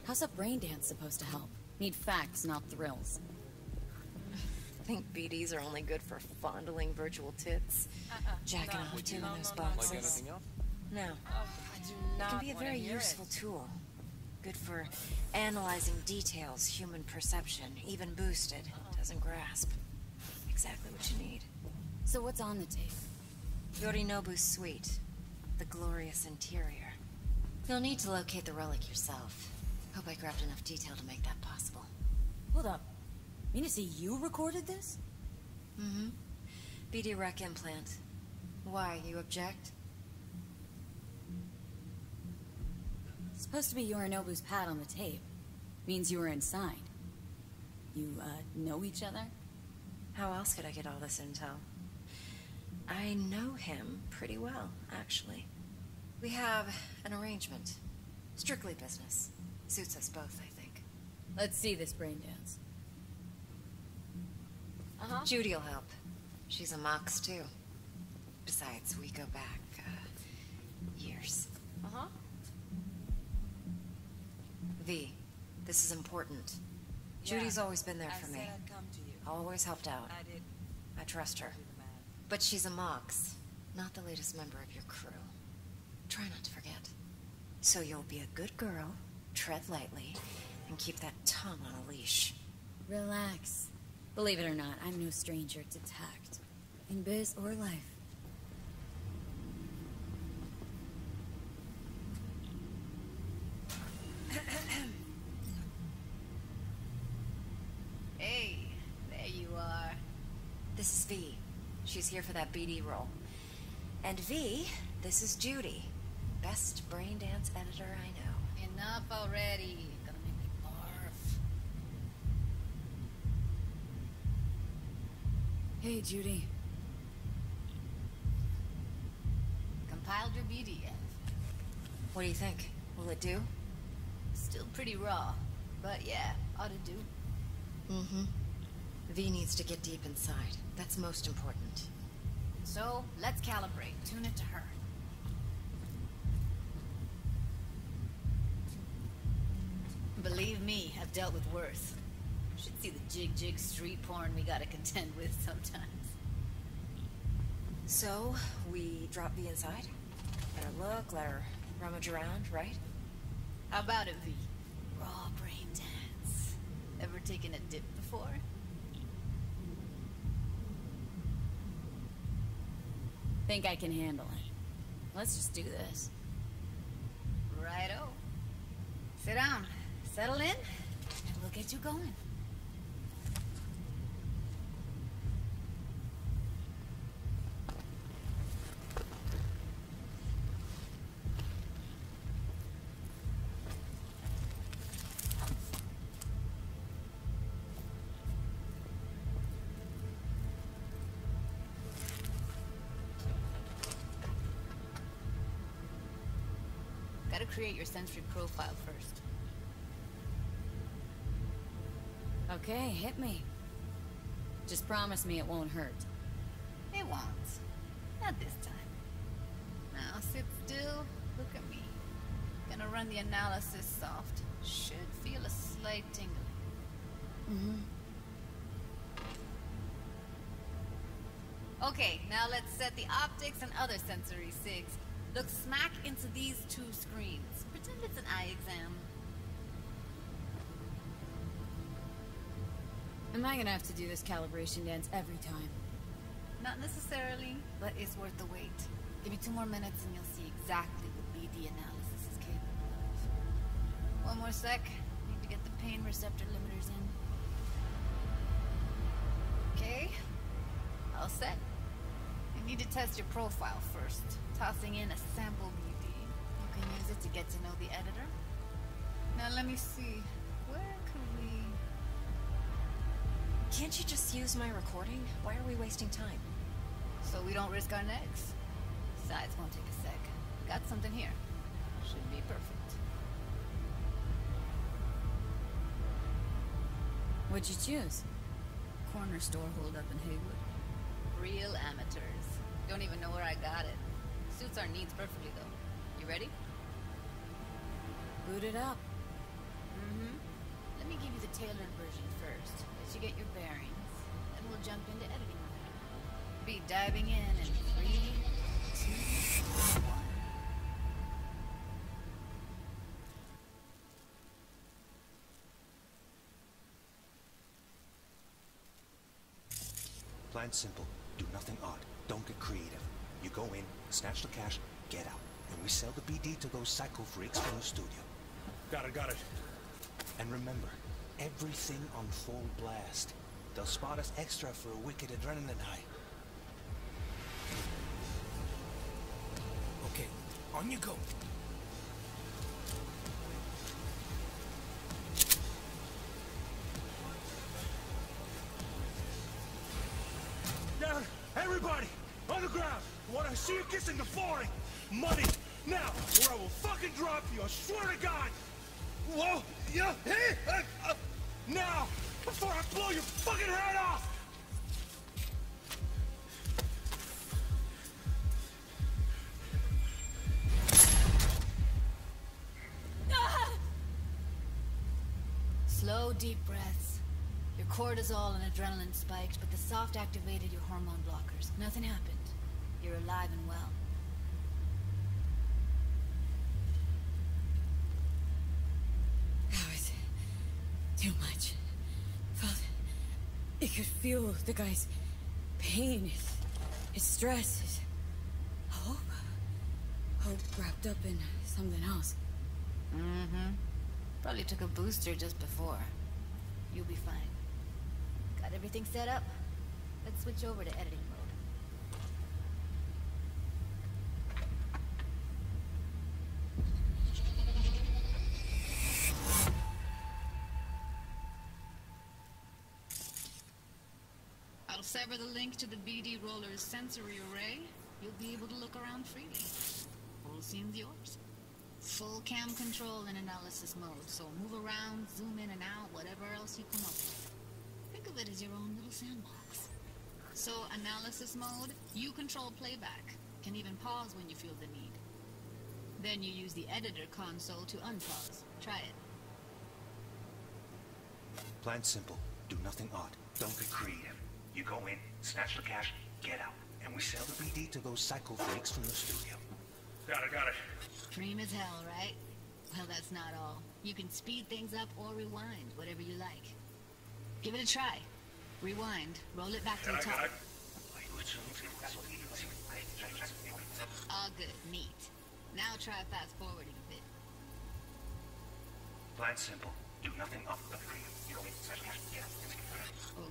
How's a brain dance supposed to help? Need facts, not thrills. Think BDs are only good for fondling virtual tits? Jacking off to in those boxes? Like anything else? No. It can be a very useful tool. Good for analyzing details human perception, even boosted, doesn't grasp. Exactly what you need. So what's on the tape? Yorinobu's suite. The glorious interior. You'll need to locate the relic yourself. Hope I grabbed enough detail to make that possible. Hold up. Mean to say you recorded this? Mm-hmm. BD rec implant. Why, you object? It's supposed to be Yorinobu's pad on the tape. Means you were inside. You, know each other? How else could I get all this intel? I know him pretty well, actually. We have an arrangement. Strictly business. Suits us both, I think. Let's see this brain dance. Judy'll help. She's a Mox, too. Besides, we go back, years. V, this is important. Judy's always been there for me. I'd come to you. Always helped out. I did. I trust her. But she's a Mox, not the latest member of your crew. Try not to forget. So you'll be a good girl, tread lightly, and keep that tongue on a leash. Relax. Believe it or not, I'm no stranger to tact. In biz or life. Hey, there you are. This is V. She's here for that BD role. And V, this is Judy. Best brain dance editor I know. Enough already. Gonna make me barf. Hey, Judy. your BD yet. What do you think? Will it do? Still pretty raw, but yeah, ought to do. Mm-hmm. V needs to get deep inside. That's most important. So, let's calibrate. Tune it to her. Believe me, I've dealt with worse. Should see the jig street porn we gotta contend with sometimes. So, we drop V inside? Let her look, let her rummage around, right? How about it, V? Raw brain dance. Ever taken a dip before? Think I can handle it. Let's just do this. Righto. Sit down, settle in, and we'll get you going. Gotta create your sensory profile first. Okay, hit me. Just promise me it won't hurt. It won't. Not this time. Now sit still, look at me. Gonna run the analysis soft. Should feel a slight tingling. Mm-hmm. Okay, now let's set the optics and other sensory sigs. Look smack into these two screens. Pretend it's an eye exam. Am I gonna have to do this calibration dance every time? Not necessarily, but it's worth the wait. Give me 2 more minutes and you'll see exactly what BD analysis is capable of. 1 more sec. Need to get the pain receptor limiters in. Okay. All set. You need to test your profile first. Tossing in a sample BD. You can use it to get to know the editor. Now let me see. Where could we... Can't you just use my recording? Why are we wasting time? So we don't risk our necks. Besides, won't take a sec. Got something here. Should be perfect. What'd you choose? Corner store holdup in Haywood. Real amateurs. Don't even know where I got it. Suits our needs perfectly, though. You ready? Boot it up. Mm-hmm. Let me give you the tailored version first. Let you get your bearings. Then we'll jump into editing mode. Be diving in 3, 2, 1. Plan simple. Do nothing odd. Don't get creative. You go in, snatch the cash, get out. And we sell the BD to those psycho freaks from the studio. Got it. And remember, everything on full blast. They'll spot us extra for a wicked adrenaline high. Okay, on you go. Down! Everybody! On the ground! I want to see you kissing the flooring! Money! Now! Or I will fucking drop you! I swear to God! Whoa! Yeah! Hey! Now! Before I blow your fucking head off! Slow, deep breaths. Your cortisol and adrenaline spiked, but the soft activated your hormone blockers. Nothing happened. You're alive and well. That was too much. You could feel the guy's pain, his stress, his hope. Hope wrapped up in something else. Mm-hmm. Probably took a booster just before. You'll be fine. Got everything set up? Let's switch over to editing mode. I'll sever the link to the BD Roller's sensory array. You'll be able to look around freely. whole scene's yours. Full cam control in analysis mode, so move around, zoom in and out, whatever else you come up with. Think of it as your own little sandbox. So, analysis mode, you control playback. Can even pause when you feel the need. Then you use the editor console to unpause. Try it. Plan simple. Do nothing odd. Don't get creative. You go in, snatch the cash, get out. And we sell the BD to those psycho freaks from the studio. Got it. Cream as hell, right? Well, that's not all. You can speed things up or rewind, whatever you like. Give it a try. Rewind. Roll it back to the top. All good. Neat. Now try fast forwarding a bit. Plan simple. Do nothing off the cream.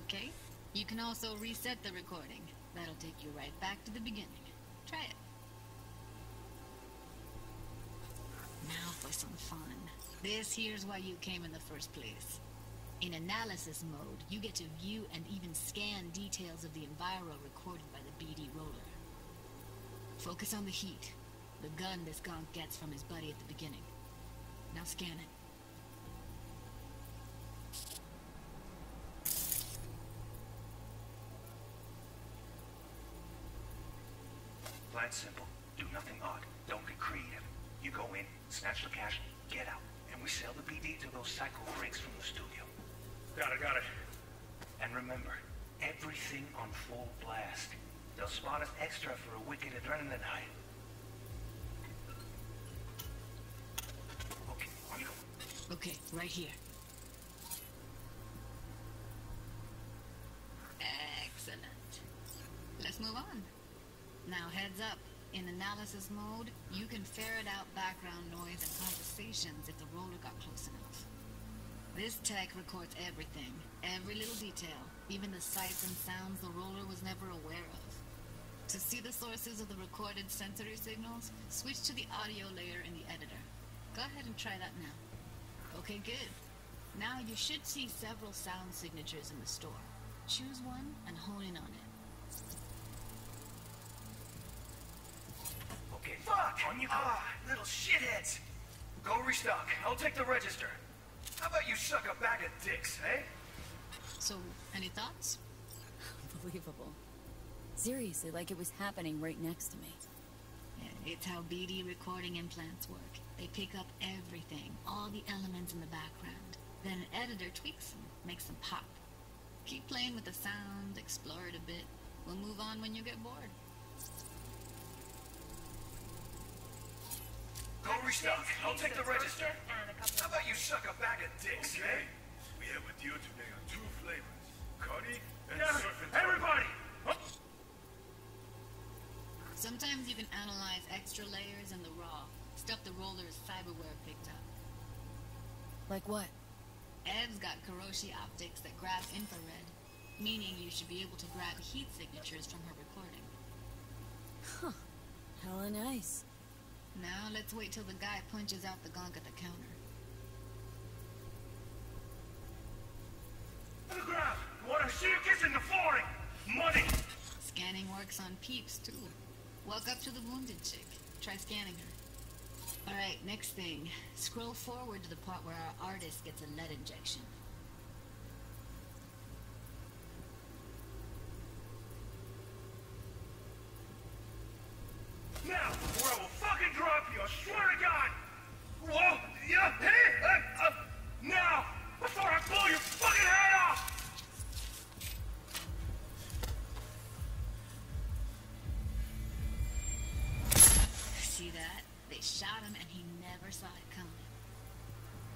Okay. You can also reset the recording. That'll take you right back to the beginning. Try it. Now for some fun. This here's why you came in the first place. In analysis mode, you get to view and even scan details of the enviro recorded by the BD roller. Focus on the heat, the gun this gonk gets from his buddy at the beginning. Now scan it. Plan simple. Do nothing odd. Don't get creative. You go in, snatch the cash, get out. And we sell the BD to those psycho freaks from the studio. Got it. And remember, everything on full blast. They'll spot us extra for a wicked adrenaline high. Okay, on you go. Okay, right here. Excellent. Let's move on. Now heads up. In analysis mode, you can ferret out background noise and conversations if the roller got close enough. This tech records everything, every little detail, even the sights and sounds the roller was never aware of. To see the sources of the recorded sensory signals, switch to the audio layer in the editor. Go ahead and try that now. Okay, good. Now you should see several sound signatures in the store. Choose one and hone in on it. Okay, fuck! On you go. Little shitheads! Go restock. I'll take the register. How about you suck a bag of dicks, eh? So, any thoughts? Unbelievable. Seriously, like it was happening right next to me. Yeah, it's how BD recording implants work. They pick up everything, all the elements in the background. Then an editor tweaks them, makes them pop. Keep playing with the sound, explore it a bit. We'll move on when you get bored. Go restock. I'll take the register. How about you suck a bag of dicks, eh? We have a deal today on 2 flavors. Cuddy and Damn it! surfing. Everybody! Sometimes you can analyze extra layers in the raw, stuff the roller's cyberware picked up. Like what? Ev's got Kiroshi optics that grab infrared, meaning you should be able to grab heat signatures from her recording. Huh. Hella nice. Now let's wait till the guy punches out the gonk at the counter. On the ground! Wanna see you kissing the flooring! Money! Scanning works on peeps, too. Walk up to the wounded chick. Try scanning her. Alright, next thing. Scroll forward to the part where our artist gets a lead injection. Now, or I will fucking drop you, I swear to God! Whoa! Yeah! Hey! Now! Before I blow your fucking head off! See that? They shot him and he never saw it coming.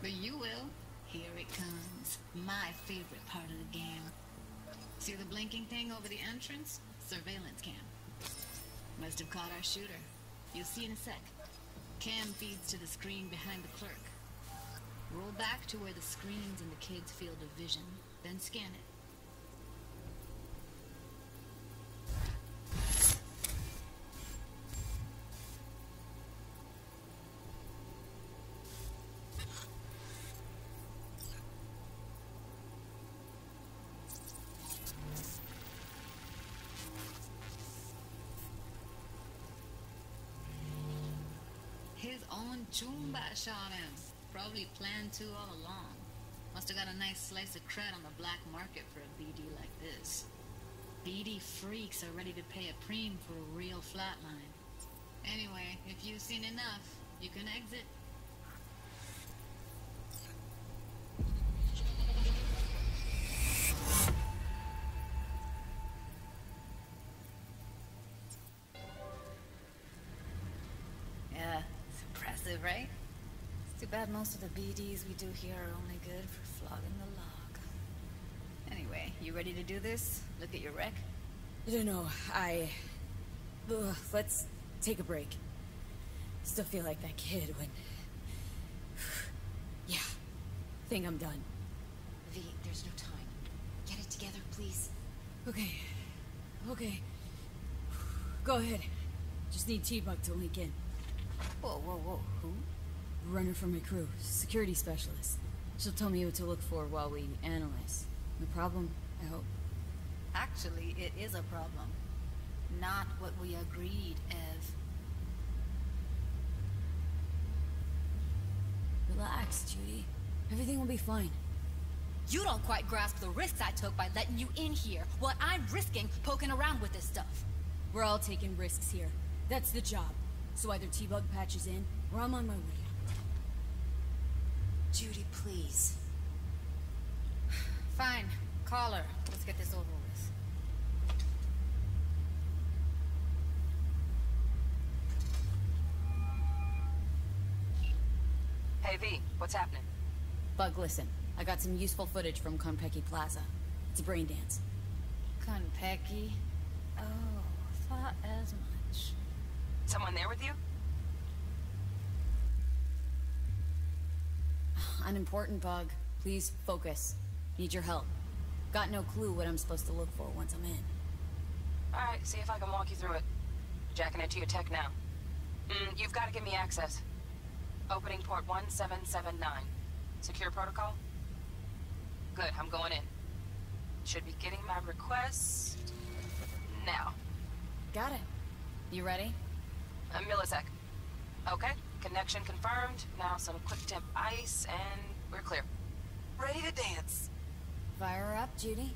But you will. Here it comes. My favorite part of the game. See the blinking thing over the entrance? Surveillance cam. Must have caught our shooter. You'll see in a sec. Cam feeds to the screen behind the clerk. Roll back to where the screen's in the kid's field of vision, then scan it. his own Chumba shot him. Probably planned to all along. Must have got a nice slice of cred on the black market for a BD like this. BD freaks are ready to pay a preem for a real flatline. Anyway, if you've seen enough, you can exit. Yeah, it's impressive, right? It's too bad most of the BDs we do here are only good for flogging the log. Anyway, you ready to do this? Look at your wreck? I don't know, let's take a break. Still feel like that kid when... Yeah, think I'm done. V, there's no time. Get it together, please. Okay. Go ahead. Just need T-Bug to link in. Whoa, who? Runner for my crew, security specialist. She'll tell me what to look for while we analyze. No problem, I hope. Actually, it is a problem. Not what we agreed, Ev. Relax, Judy. Everything will be fine. You don't quite grasp the risks I took by letting you in here. What I'm risking poking around with this stuff. We're all taking risks here. That's the job. So either T-Bug patches in, or I'm on my way. Judy, please. Fine. Call her. Let's get this over with. Hey, V, what's happening? Bug, listen. I got some useful footage from Konpeki Plaza. It's a brain dance. Konpeki? Oh, thought as much. Someone there with you? Unimportant, Bug. Please focus. Need your help. Got no clue what I'm supposed to look for once I'm in. Alright, see if I can walk you through it. Jacking into your tech now. You've got to give me access. Opening port 1779. Secure protocol? Good, I'm going in. Should be getting my request... now. Got it. You ready? I'm meletech. Okay, connection confirmed. Now some quick temp ice, and we're clear. Ready to dance. Fire her up, Judy.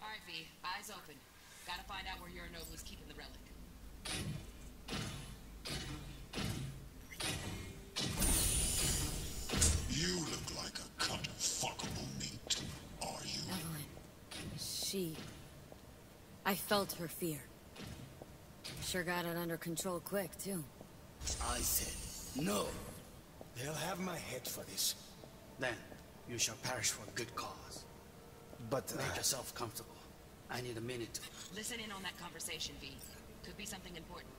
Alright, V. Eyes open. Gotta find out where Uranoblu's keeping the relic. You look like a cut of fuckable meat, are you? Evelyn. I felt her fear. Sure got it under control quick, too. I said, no. They'll have my head for this. Then, you shall perish for a good cause. But make yourself comfortable. I need a minute to... Listen in on that conversation, V. Could be something important.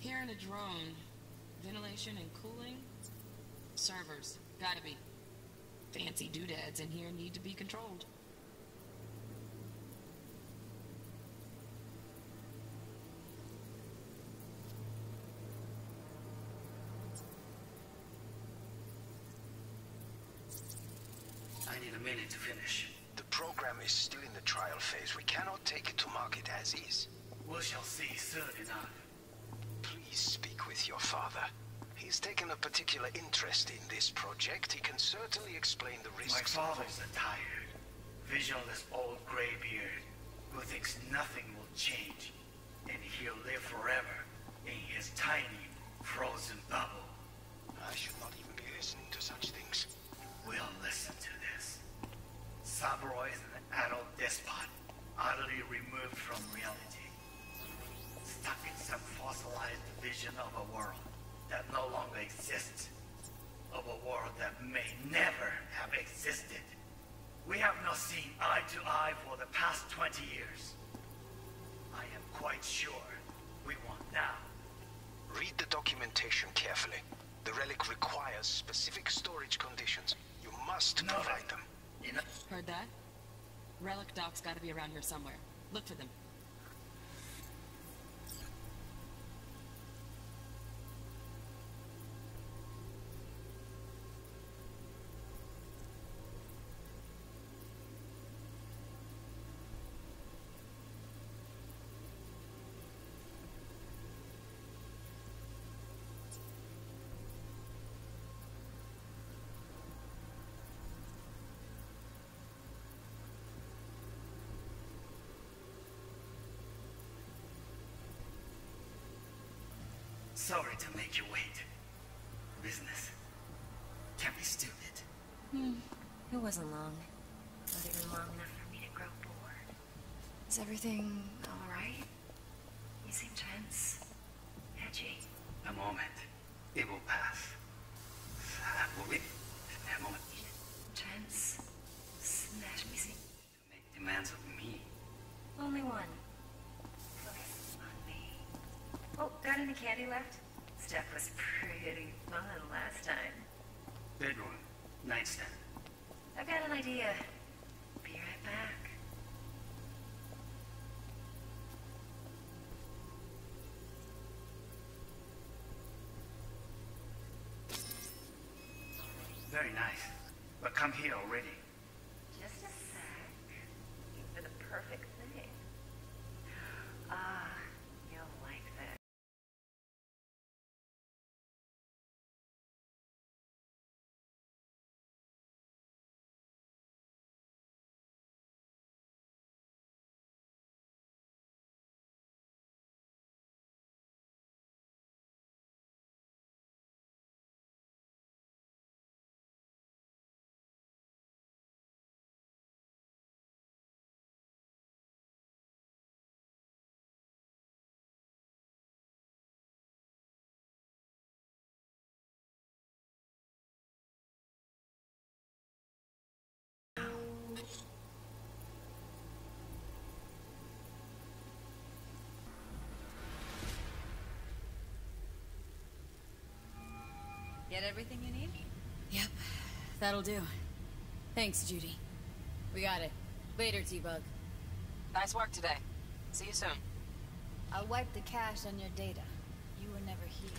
Here in a drone, ventilation and cooling, servers, gotta be. Fancy doodads in here need to be controlled. I need a minute to finish. The program is still in the trial phase. We cannot take it to market as is. We shall see soon enough. Please speak with your father. He's taken a particular interest in this project. He can certainly explain the risks. My father's a tired, visionless old graybeard who thinks nothing will change, and he'll live forever in his tiny, frozen bubble. I should not even be listening to such things. We'll listen to this. Saburo is an adult despot, utterly removed from reality. Stuck in some fossilized vision of a world that no longer exists. Of a world that may never have existed. We have not seen eye to eye for the past 20 years. I am quite sure we want now. Read the documentation carefully. The relic requires specific storage conditions. You must provide them. Heard that? Relic doc's gotta be around here somewhere. Look for them. Sorry to make you wait. Business. Can't be stupid. It wasn't long. Not even long enough for me to grow bored. Is everything alright? You seem tense. Edgy. A moment. It will pass. A moment. Tense. Smash me. To make demands of me. Only one. Focus on me. Oh, got any candy left? Stuff was pretty fun last time. Bedroom. Nightstand. I've got an idea. Be right back. Very nice. But come here already. Just a sec. Looking for the perfect thing. Ah, you'll like this. Get everything you need? Yep, that'll do. Thanks, Judy. We got it. Later, T-Bug. Nice work today. See you soon. I'll wipe the cache on your data. You were never here.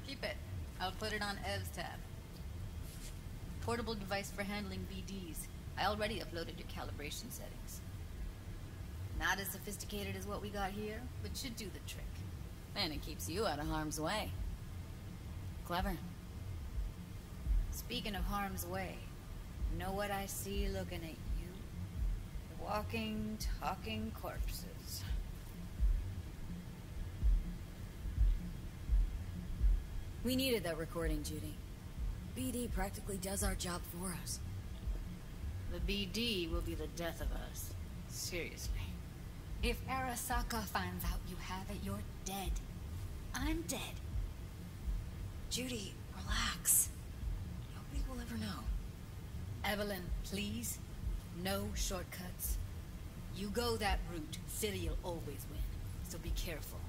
Keep it. I'll put it on Ev's tab. Portable device for handling BDs. I already uploaded your calibration settings. Not as sophisticated as what we got here, but should do the trick. And it keeps you out of harm's way. Clever. Speaking of harm's way, you know what I see looking at you? The walking, talking corpses. We needed that recording, Judy. BD practically does our job for us. The BD will be the death of us. Seriously. If Arasaka finds out you have it, you're dead. I'm dead. Judy, relax. Nobody will ever know. Evelyn, please. No shortcuts. You go that route, City'll always win. So be careful.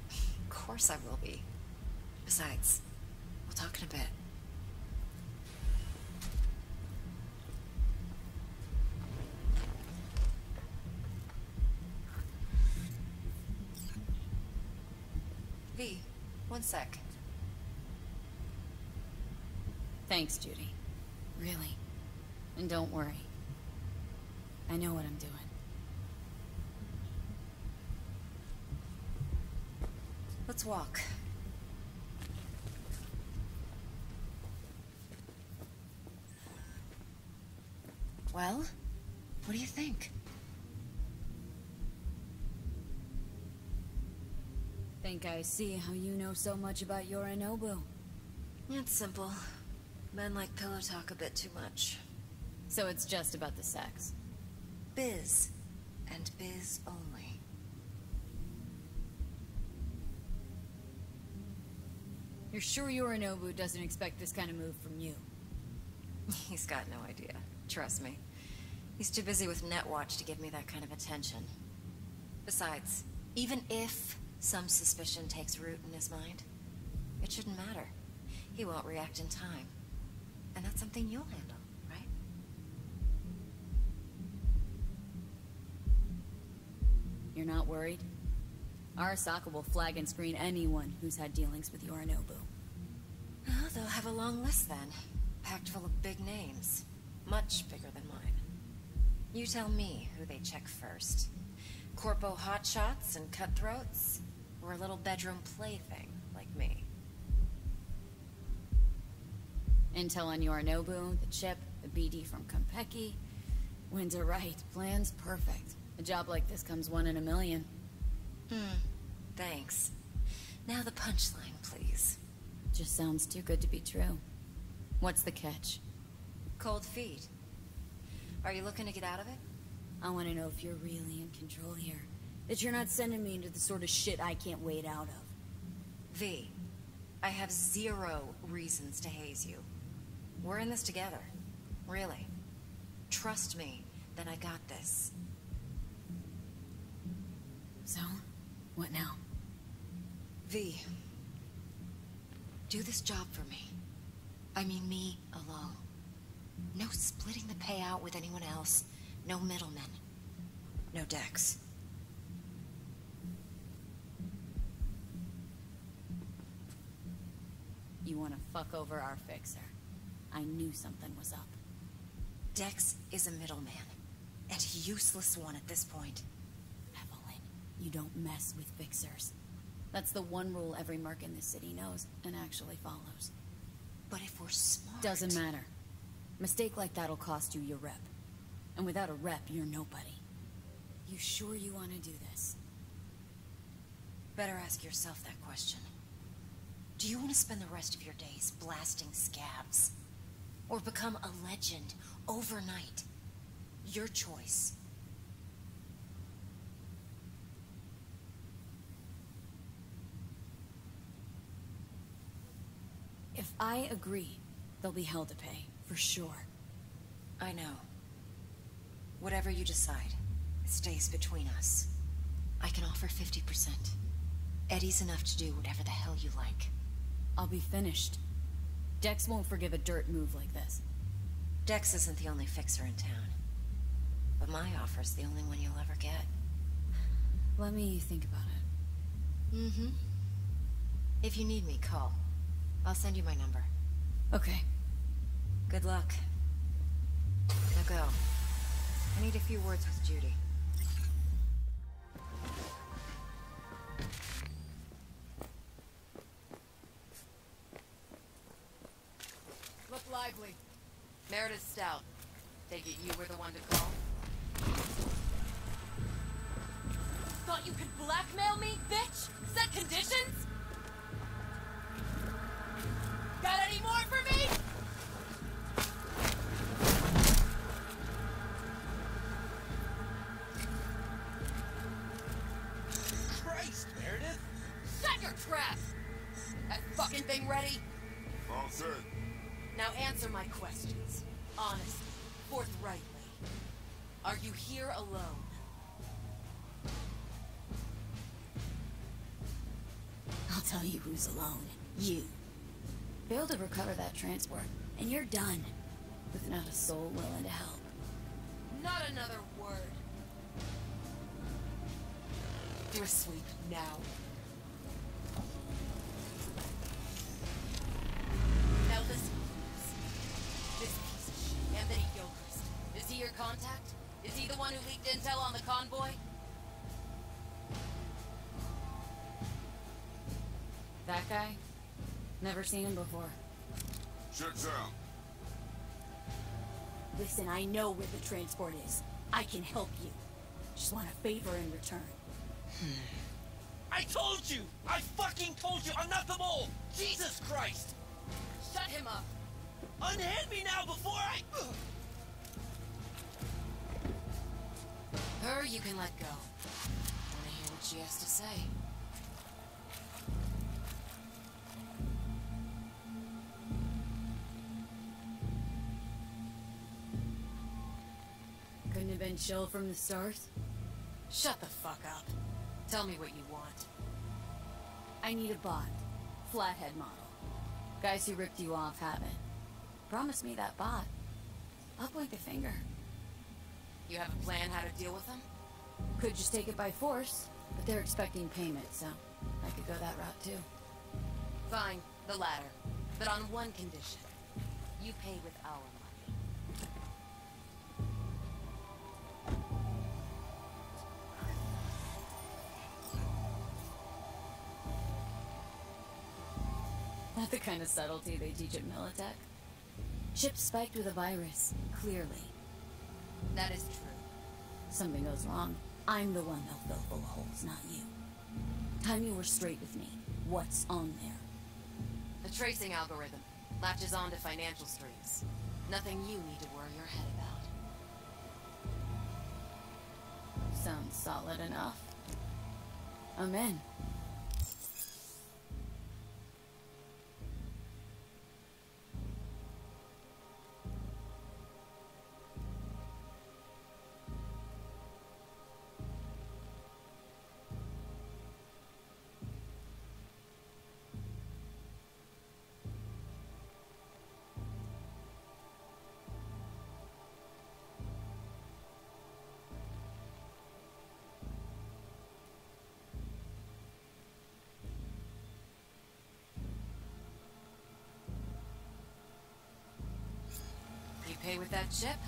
Of course I will be. Besides, we'll talk in a bit. V, one sec. Thanks, Judy. Really. And don't worry. I know what I'm doing. Let's walk. Well, what do you think? Think I see how you know so much about Yorinobu. It's simple. Men like pillow talk a bit too much. So it's just about the sex. Biz. And biz only. You're sure Yorinobu doesn't expect this kind of move from you? He's got no idea. Trust me. He's too busy with Netwatch to give me that kind of attention. Besides, even if some suspicion takes root in his mind, it shouldn't matter. He won't react in time. And that's something you'll handle, right? You're not worried? Arasaka will flag and screen anyone who's had dealings with Yorinobu. Oh, they'll have a long list then. Packed full of big names. Much bigger than mine. You tell me who they check first. Corpo hotshots and cutthroats? Or a little bedroom plaything like me? Intel on Yorinobu, the chip, the BD from Konpeki. Winds are right. Plan's perfect. A job like this comes 1 in a million. Thanks. Now the punchline, please. Just sounds too good to be true. What's the catch? Cold feet. Are you looking to get out of it? I want to know if you're really in control here. That you're not sending me into the sort of shit I can't wait out of. V, I have 0 reasons to haze you. We're in this together. Really. Trust me that I got this. So, what now? V, do this job for me. I mean me alone. No splitting the payout with anyone else. No middlemen. No Dex. You want to fuck over our fixer. I knew something was up. Dex is a middleman. And a useless one at this point. Evelyn, you don't mess with fixers. That's the one rule every merc in this city knows and actually follows. But if we're smart... Doesn't matter. Mistake like that'll cost you your rep. And without a rep, you're nobody. You sure you want to do this? Better ask yourself that question. Do you want to spend the rest of your days blasting scabs? Or become a legend overnight? Your choice. If I agree, there'll be hell to pay, for sure. I know. Whatever you decide, it stays between us. I can offer 50%. Eddie's enough to do whatever the hell you like. I'll be finished. Dex won't forgive a dirt move like this. Dex isn't the only fixer in town. But my offer's the only one you'll ever get. Let me think about it. If you need me, call. I'll send you my number. Okay. Good luck. Now go. I need a few words with Judy. Look lively. Meledith Stout. Take it you were the one to call? Thought you could blackmail me, bitch? Set conditions? Got any more for me? Christ, Meledith! Shut your trap! That fucking thing ready? All set. Now answer my questions. Honestly, forthrightly. Are you here alone? I'll tell you who's alone. You. Fail to recover that transport, and you're done. Without a soul willing to help. Not another word. Do a sweep now. Now listen, please. This piece of shit, Anthony Gilchrist. Is he your contact? Is he the one who leaked intel on the convoy? That guy? Never seen him before. Shut down. Listen, I know where the transport is. I can help you. Just want a favor in return. I told you! I fucking told you! I'm not the mole! Jesus Christ! Shut him up! Unhand me now before I... Her you can let go. Wanna hear what she has to say? Couldn't have been chill from the start? Shut the fuck up. Tell me what you want. I need a bot. Flathead model. Guys who ripped you off have it. Promise me that bot. I'll point the finger. You have a plan how to deal with them? Could just take it by force, but they're expecting payment, so I could go that route too. Fine, the latter. But on one condition. You pay with our money. Not the kind of subtlety they teach at Meletech. Ship spiked with a virus, clearly. That is true. Something goes wrong, I'm the one they'll fill full of holes, not you. Time you were straight with me. What's on there? The tracing algorithm latches on to financial streams. Nothing you need to worry your head about. Sounds solid enough. I'm in. Pay with that chip,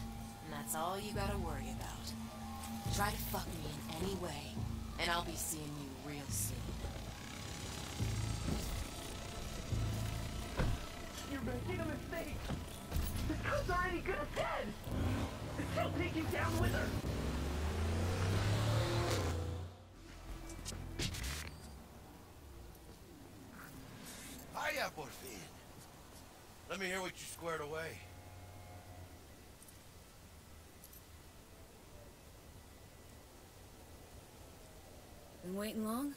and that's all you gotta worry about. Try to fuck me in any way, and I'll be seeing you real soon. You're making a mistake. The cub's already good as dead. She'll take you down with her. Hiya, por fin. Let me hear what you squared away. Been waiting long?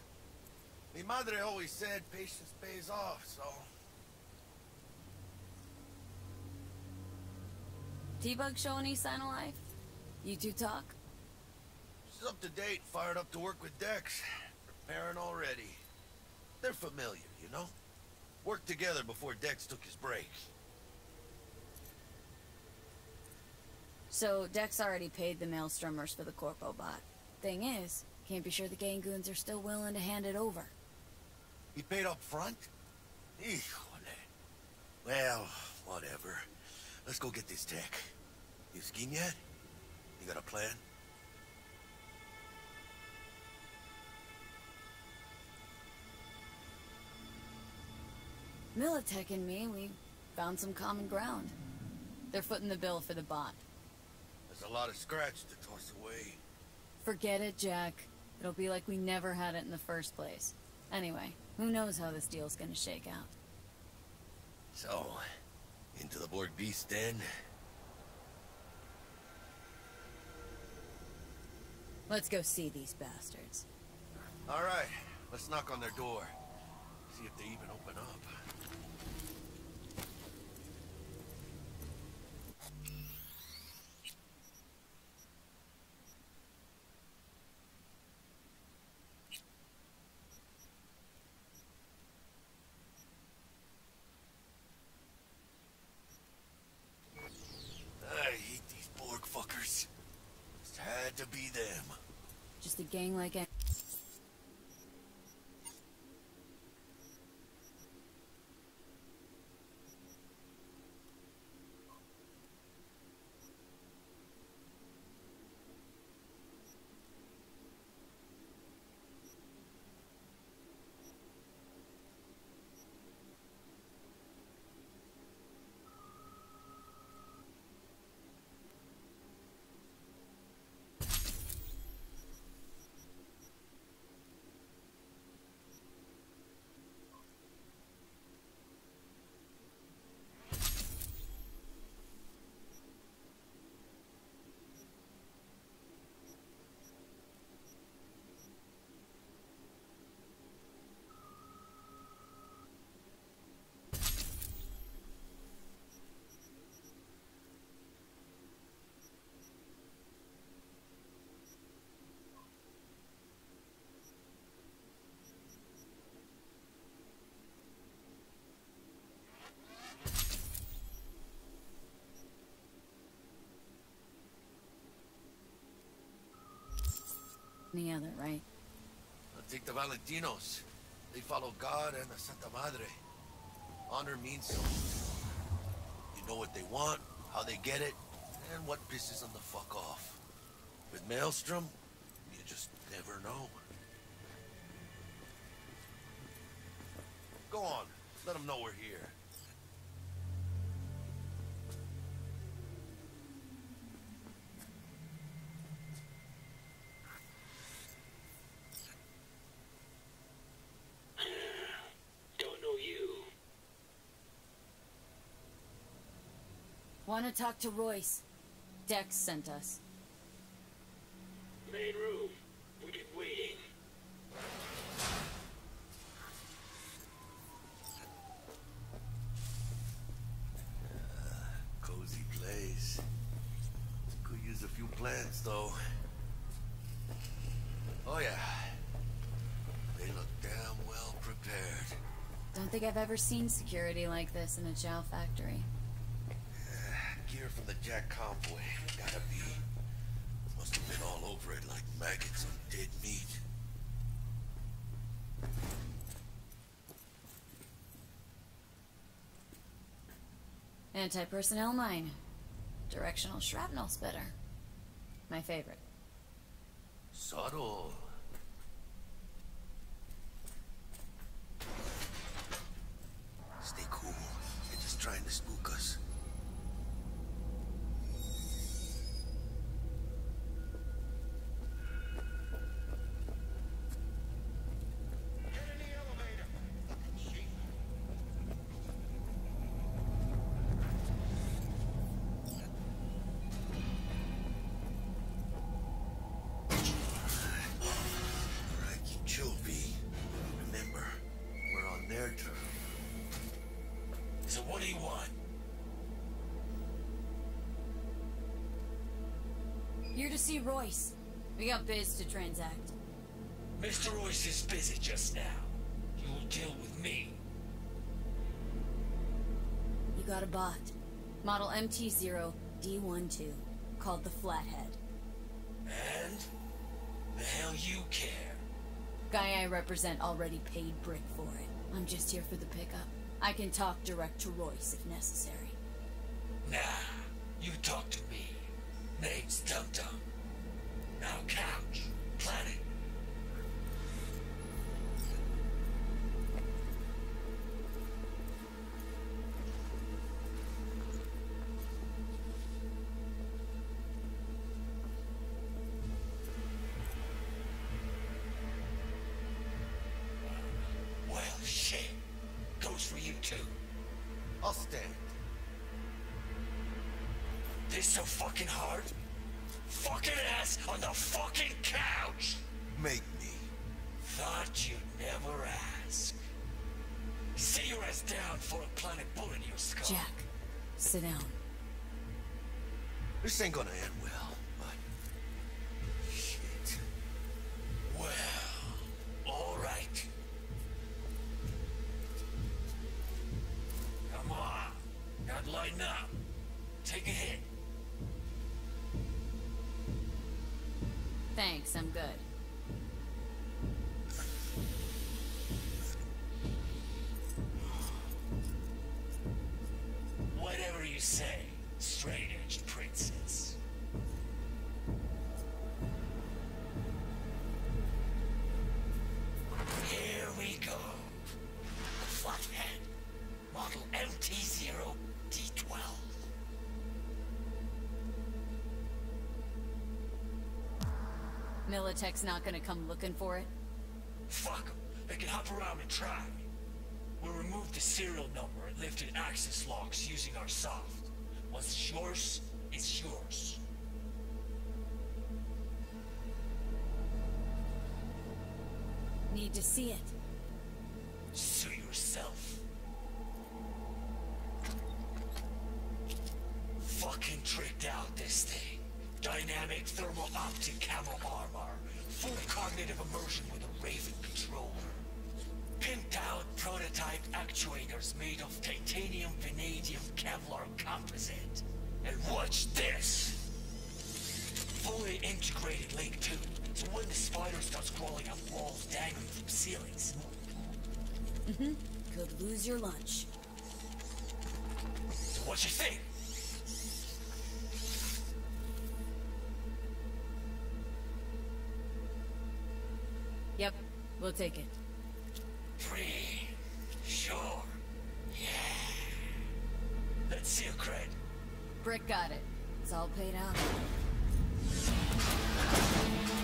Mi madre always said patience pays off, so... T-Bug show any sign of life? You two talk? She's up to date, fired up to work with Dex. Preparing already. They're familiar, you know? Worked together before Dex took his break. So, Dex already paid the Maelstromers for the Corpo bot. Thing is, can't be sure the gang goons are still willing to hand it over. He paid up front? Híjole. Well, whatever. Let's go get this tech. You skiing yet? You got a plan? Meletech and me, we found some common ground. They're footing the bill for the bot. There's a lot of scratch to toss away. Forget it, Jack. It'll be like we never had it in the first place. Anyway, who knows how this deal's gonna shake out. So, into the Borg Beast den? Let's go see these bastards. Alright, let's knock on their door. See if they even open up. I hate these Borg fuckers. Just had to be them. Just a gang like... the other, right? Take the Valentinos. They follow God and the Santa Madre. Honor means something. You know what they want, how they get it, and what pisses them the fuck off. With Maelstrom, you just never know. Go on, let them know we're here. Want to talk to Royce? Dex sent us. Main room. We've been waiting. Cozy place. Could use a few plants, though. Oh, yeah. They look damn well prepared. Don't think I've ever seen security like this in a chow factory. Gear from the Jack convoy. Gotta be. Must have been all over it like maggots on dead meat. Anti-personnel mine. Directional shrapnel spitter. My favorite. Subtle. Stay cool. They're just trying to spook us. So what do you want? Here to see Royce. We got biz to transact. Mr. Royce is busy just now. He will deal with me. You got a bot. Model MT0D12. Called the Flathead. And? The hell you care? Guy I represent already paid Brick for it. I'm just here for the pickup. I can talk direct to Royce if necessary. Nah, you talk to me. Name's Dum Dum. Now couch, planet. Well, shit. Goes for you too. I'll stand. This so fucking hard? Fucking ass on the fucking couch! Make me. Thought you'd never ask. Sit your ass down for a planet bullet in your skull. Jack, sit down. This ain't gonna end well, but... shit. Well, alright. Come on. Gotta lighten up. Take a hit. Thanks, I'm good. Whatever you say, straight-edged princess. Here we go. Flathead. Model MT0D12. Meletech's not gonna come looking for it? Fuck 'em. They can hop around and try. We'll remove the serial number and lifted access logs using our soft. What's yours is yours. Need to see it. Sue yourself. Fucking tricked out this thing. Dynamic thermal optic camo armor. Full cognitive immersion with a Raven controller. Pimped out prototype actuators made of titanium, vanadium, Kevlar composite. And watch this. fully integrated link too, so when the spider starts crawling up walls dangling from ceilings. Could lose your lunch. So what you think? Yep, we'll take it. Free. Sure. Yeah. Let's see your cred. Brick got it. It's all paid out.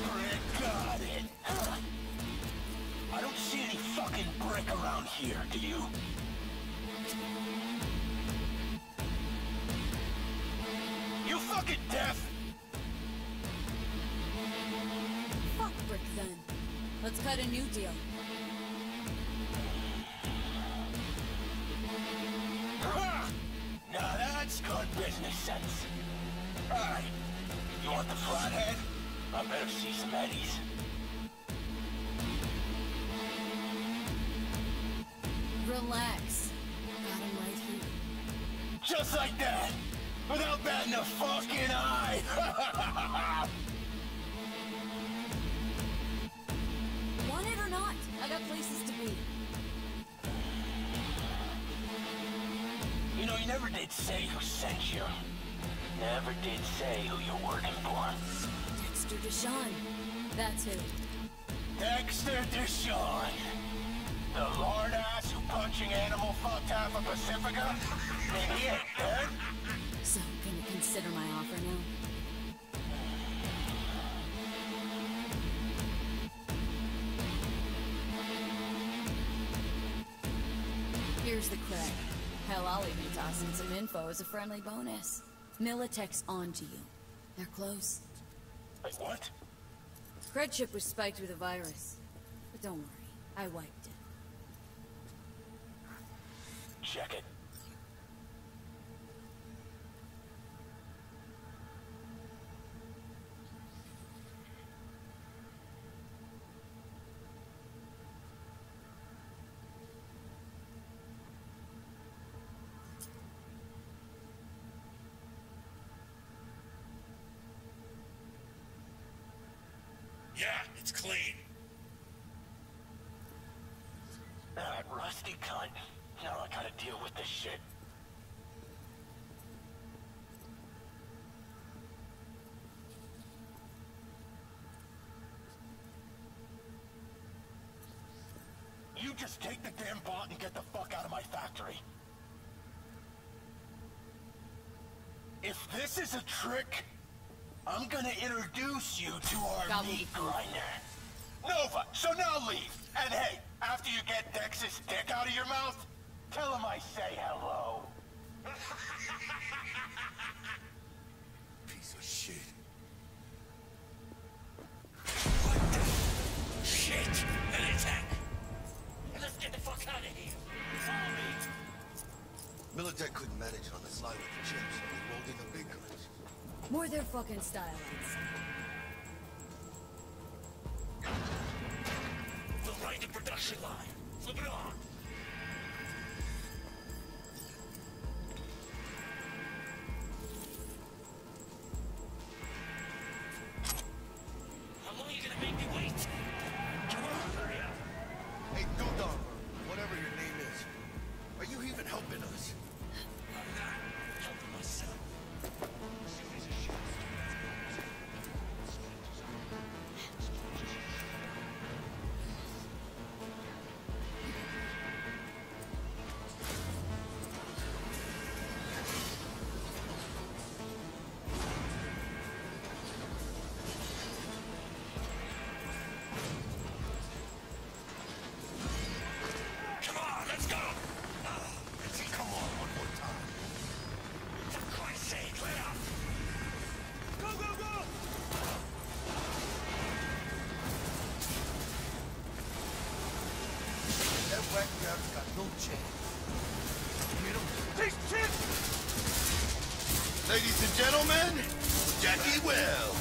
Brick got it. I don't see any fucking brick around here, do you? You fucking deaf? Fuck Brick then. Let's cut a new deal. Now that's good business sense. Alright. You want the flathead? I better see some eddies. Relax. Got him right here. Just like that! Without batting a fucking eye! Want it or not? I got places to be. You know, you never did say who sent you. Never did say who you're working for. Dexter Deshawn. That's who. Dexter Deshawn. The lord ass who punching animal fucked half of Pacifica? And he ain't dead? So, can you consider my offer now? Here's the credit. Hell, I'll even toss in some info as a friendly bonus. Meletech's onto you. They're close. Wait, what? Cred chip was spiked with a virus. But don't worry, I wiped it. Check it. Yeah, it's clean. That rusty cunt. Now I gotta deal with this shit. You just take the damn bot and get the fuck out of my factory. If this is a trick, I'm gonna introduce you to our meat grinder. Nova, so now leave. And hey, after you get Dex's dick out of your mouth, tell him I say hello. Piece of shit. What the shit? Meletech! Let's get the fuck out of here. Follow me. Meletech couldn't manage it on the slide with the chips, so they rolled in the big guns. More their fucking style, I'd say. We'll ride the production line. Flip it on. How long are you gonna make me wait? Come on, hurry up. Hey, Dum Dum, whatever your name is, are you even helping us? I'm not helping myself. Come on, let's go! Come on, one more time. For Christ's sake, let up! Go, go, go! That whack job's got no chance. Hit him. Take shit! Ladies and gentlemen, Jackie Well.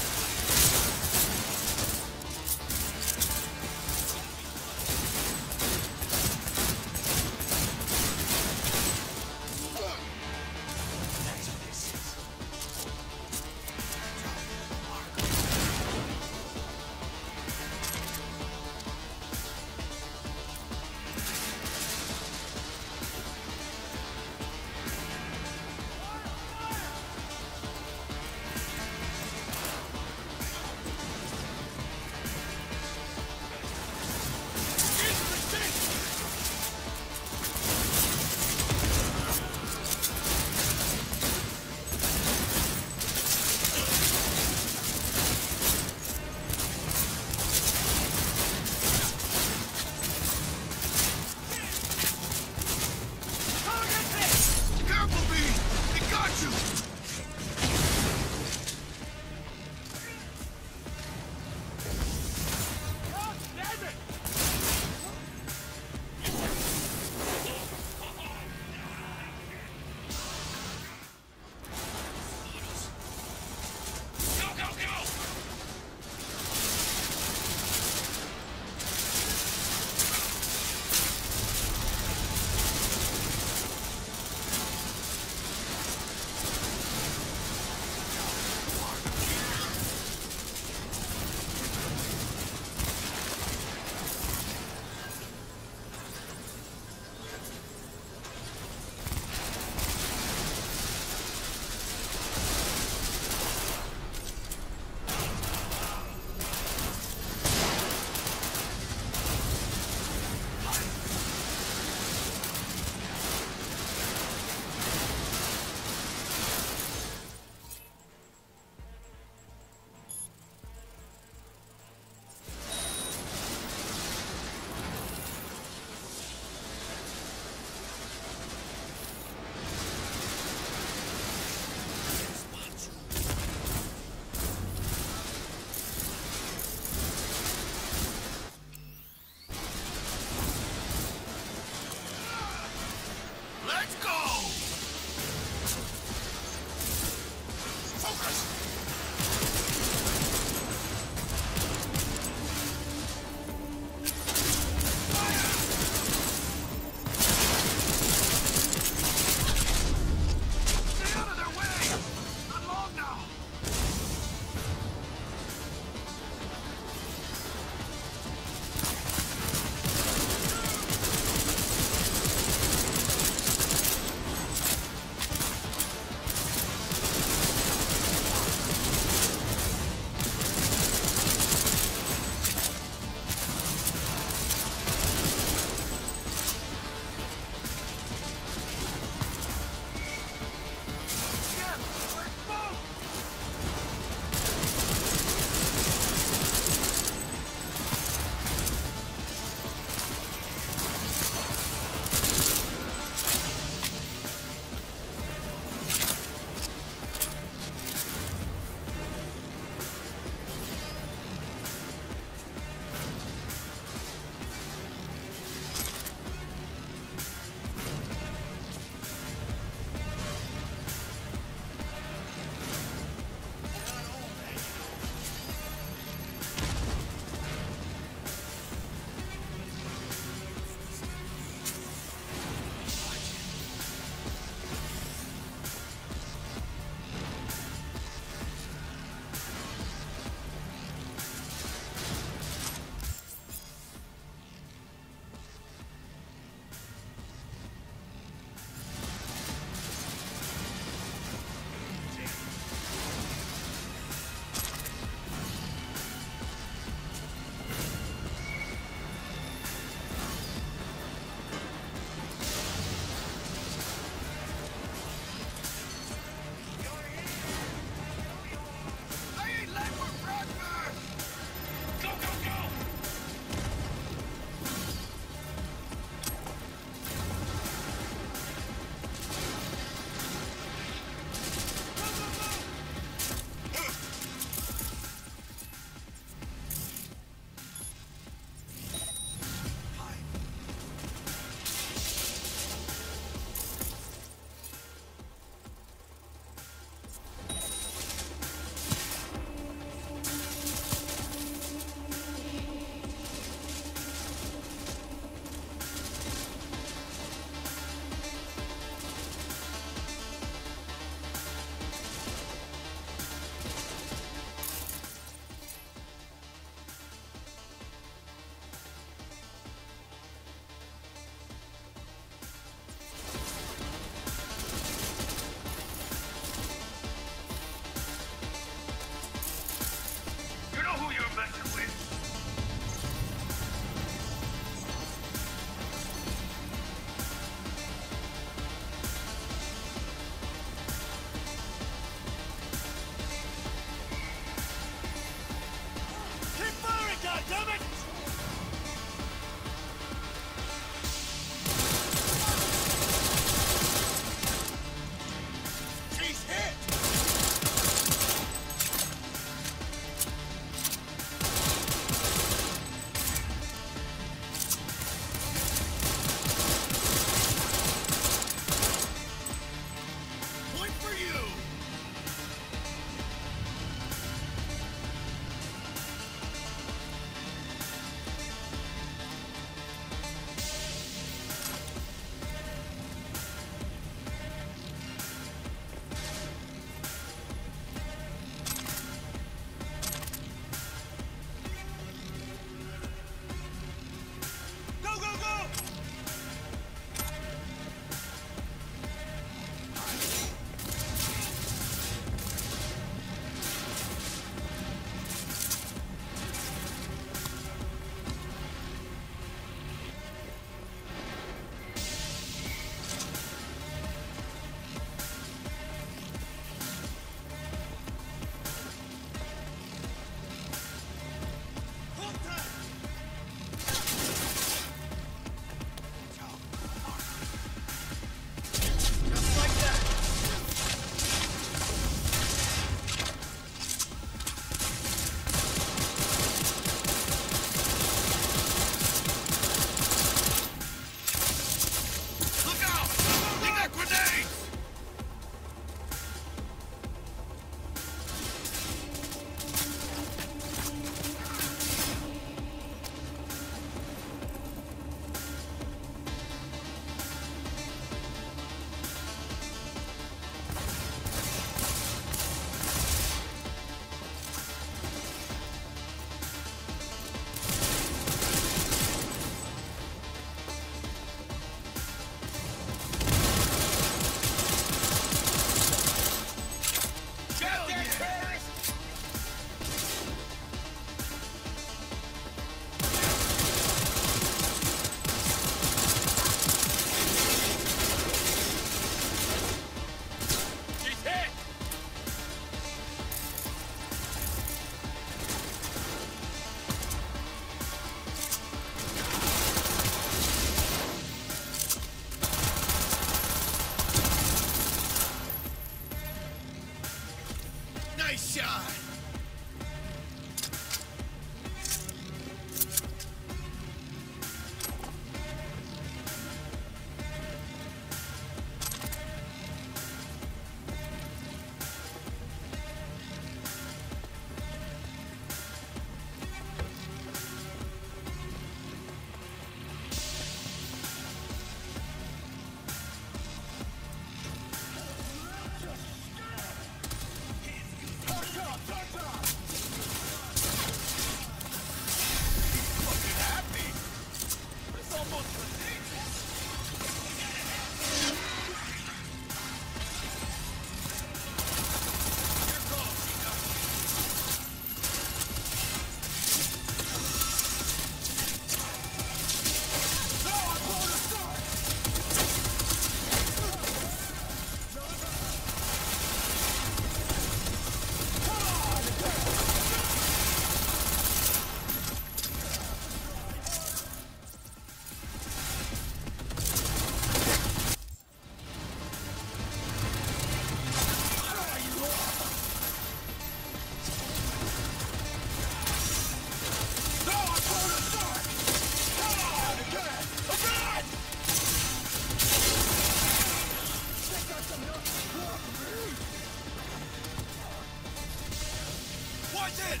in!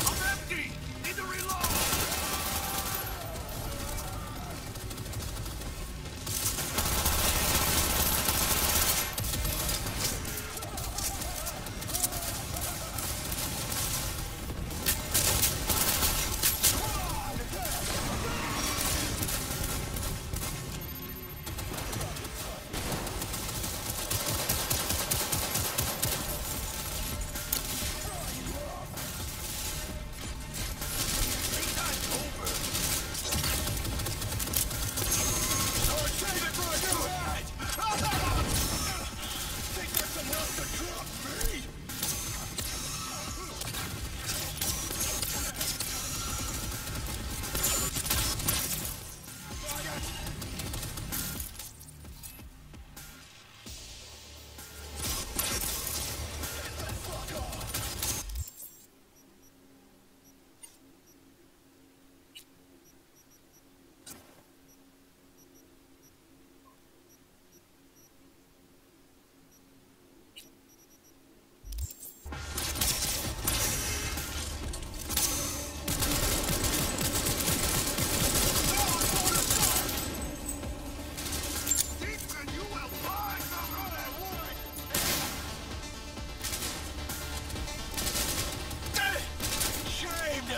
I'm empty! Need to reload!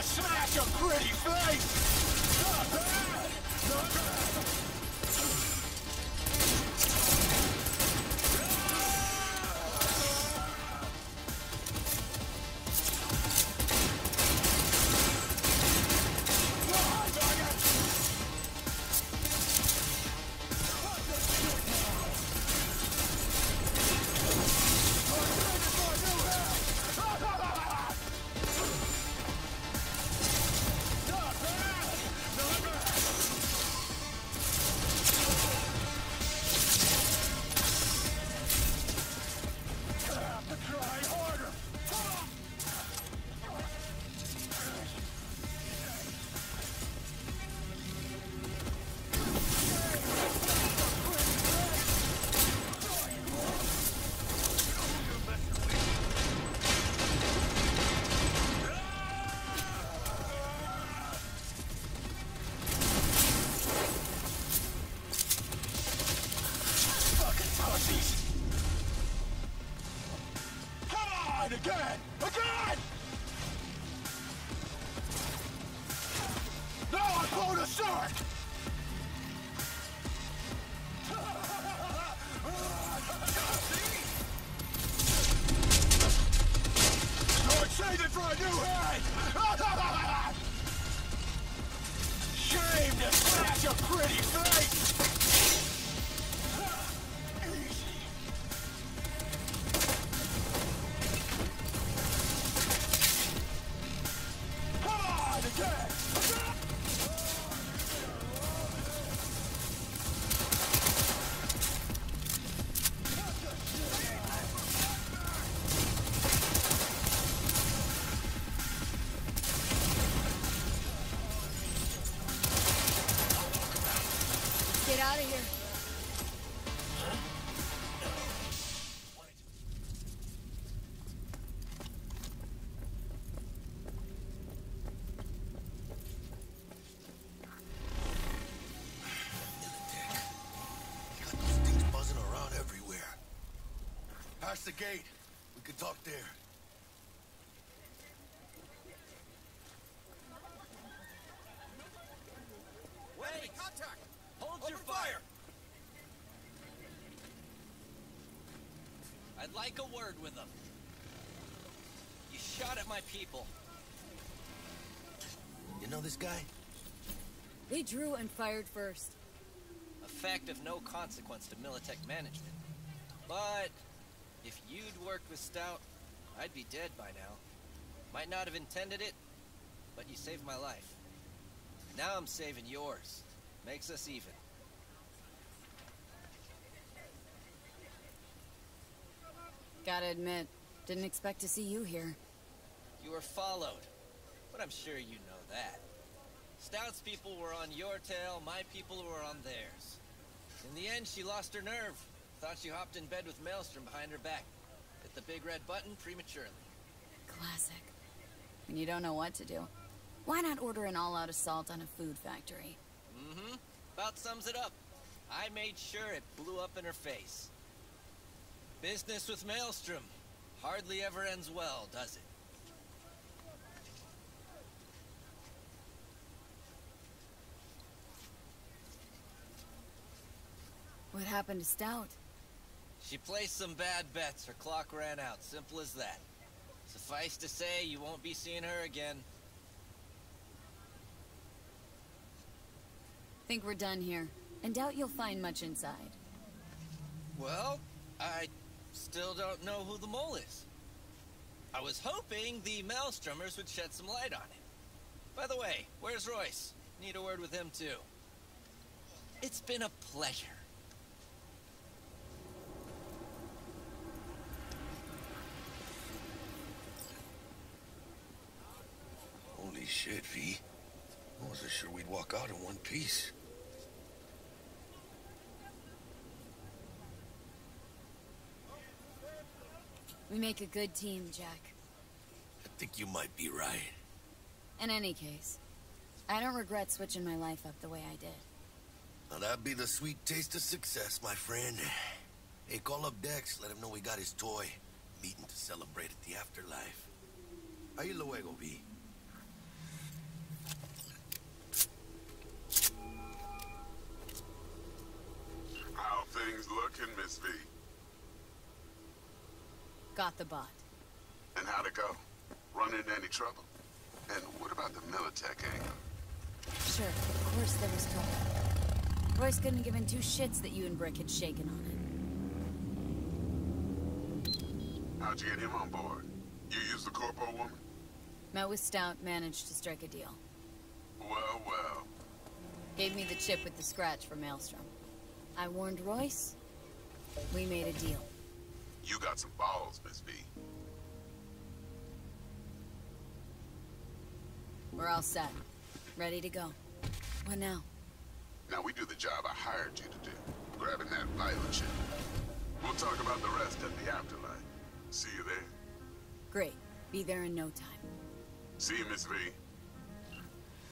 Smash a pretty face! Not bad! Not bad! Again! Again! Now I'm pulling a shark! Don't save it for a new head! Shame to smash a pretty face! Get out of here. Past the gate. We could talk there. Wait! Contact! Hold your fire! I'd like a word with them. You shot at my people. You know this guy? They drew and fired first. A fact of no consequence to Meletech management. But if you'd worked with Stout, I'd be dead by now. Might not have intended it, but you saved my life. Now I'm saving yours. Makes us even. Gotta admit, didn't expect to see you here. You were followed, but I'm sure you know that. Stout's people were on your tail, my people were on theirs. In the end, she lost her nerve. thought you hopped in bed with Maelstrom behind her back. Hit the big red button prematurely. Classic. When you don't know what to do, why not order an all-out assault on a food factory? Mm-hmm. About sums it up. I made sure it blew up in her face. Business with Maelstrom hardly ever ends well, does it? What happened to Stout? She placed some bad bets. Her clock ran out. Simple as that. Suffice to say, you won't be seeing her again. Think we're done here, and doubt you'll find much inside. Well, I still don't know who the mole is. I was hoping the Maelstromers would shed some light on it. By the way, where's Royce? Need a word with him, too. It's been a pleasure. Holy shit, V. I wasn't sure we'd walk out in one piece. We make a good team, Jack. I think you might be right. In any case, I don't regret switching my life up the way I did. Now that'd be the sweet taste of success, my friend. Hey, call up Dex, let him know we got his toy. Meeting to celebrate at the afterlife. Ahí luego, V. How things looking, Miss V? Got the bot. And how'd it go? Run into any trouble? And what about the meletech angle? Sure, of course there was trouble. Royce couldn't have given two shits that you and Brick had shaken on it. How'd you get him on board? You used the Corpo woman? Met with Stout, managed to strike a deal. Well, well. Gave me the chip with the scratch for Maelstrom. I warned Royce. We made a deal. You got some balls, Miss V. We're all set. Ready to go. What now? Now we do the job I hired you to do. Grabbing that violent shit. We'll talk about the rest at the afterlife. See you there. Great. Be there in no time. See you, Miss V.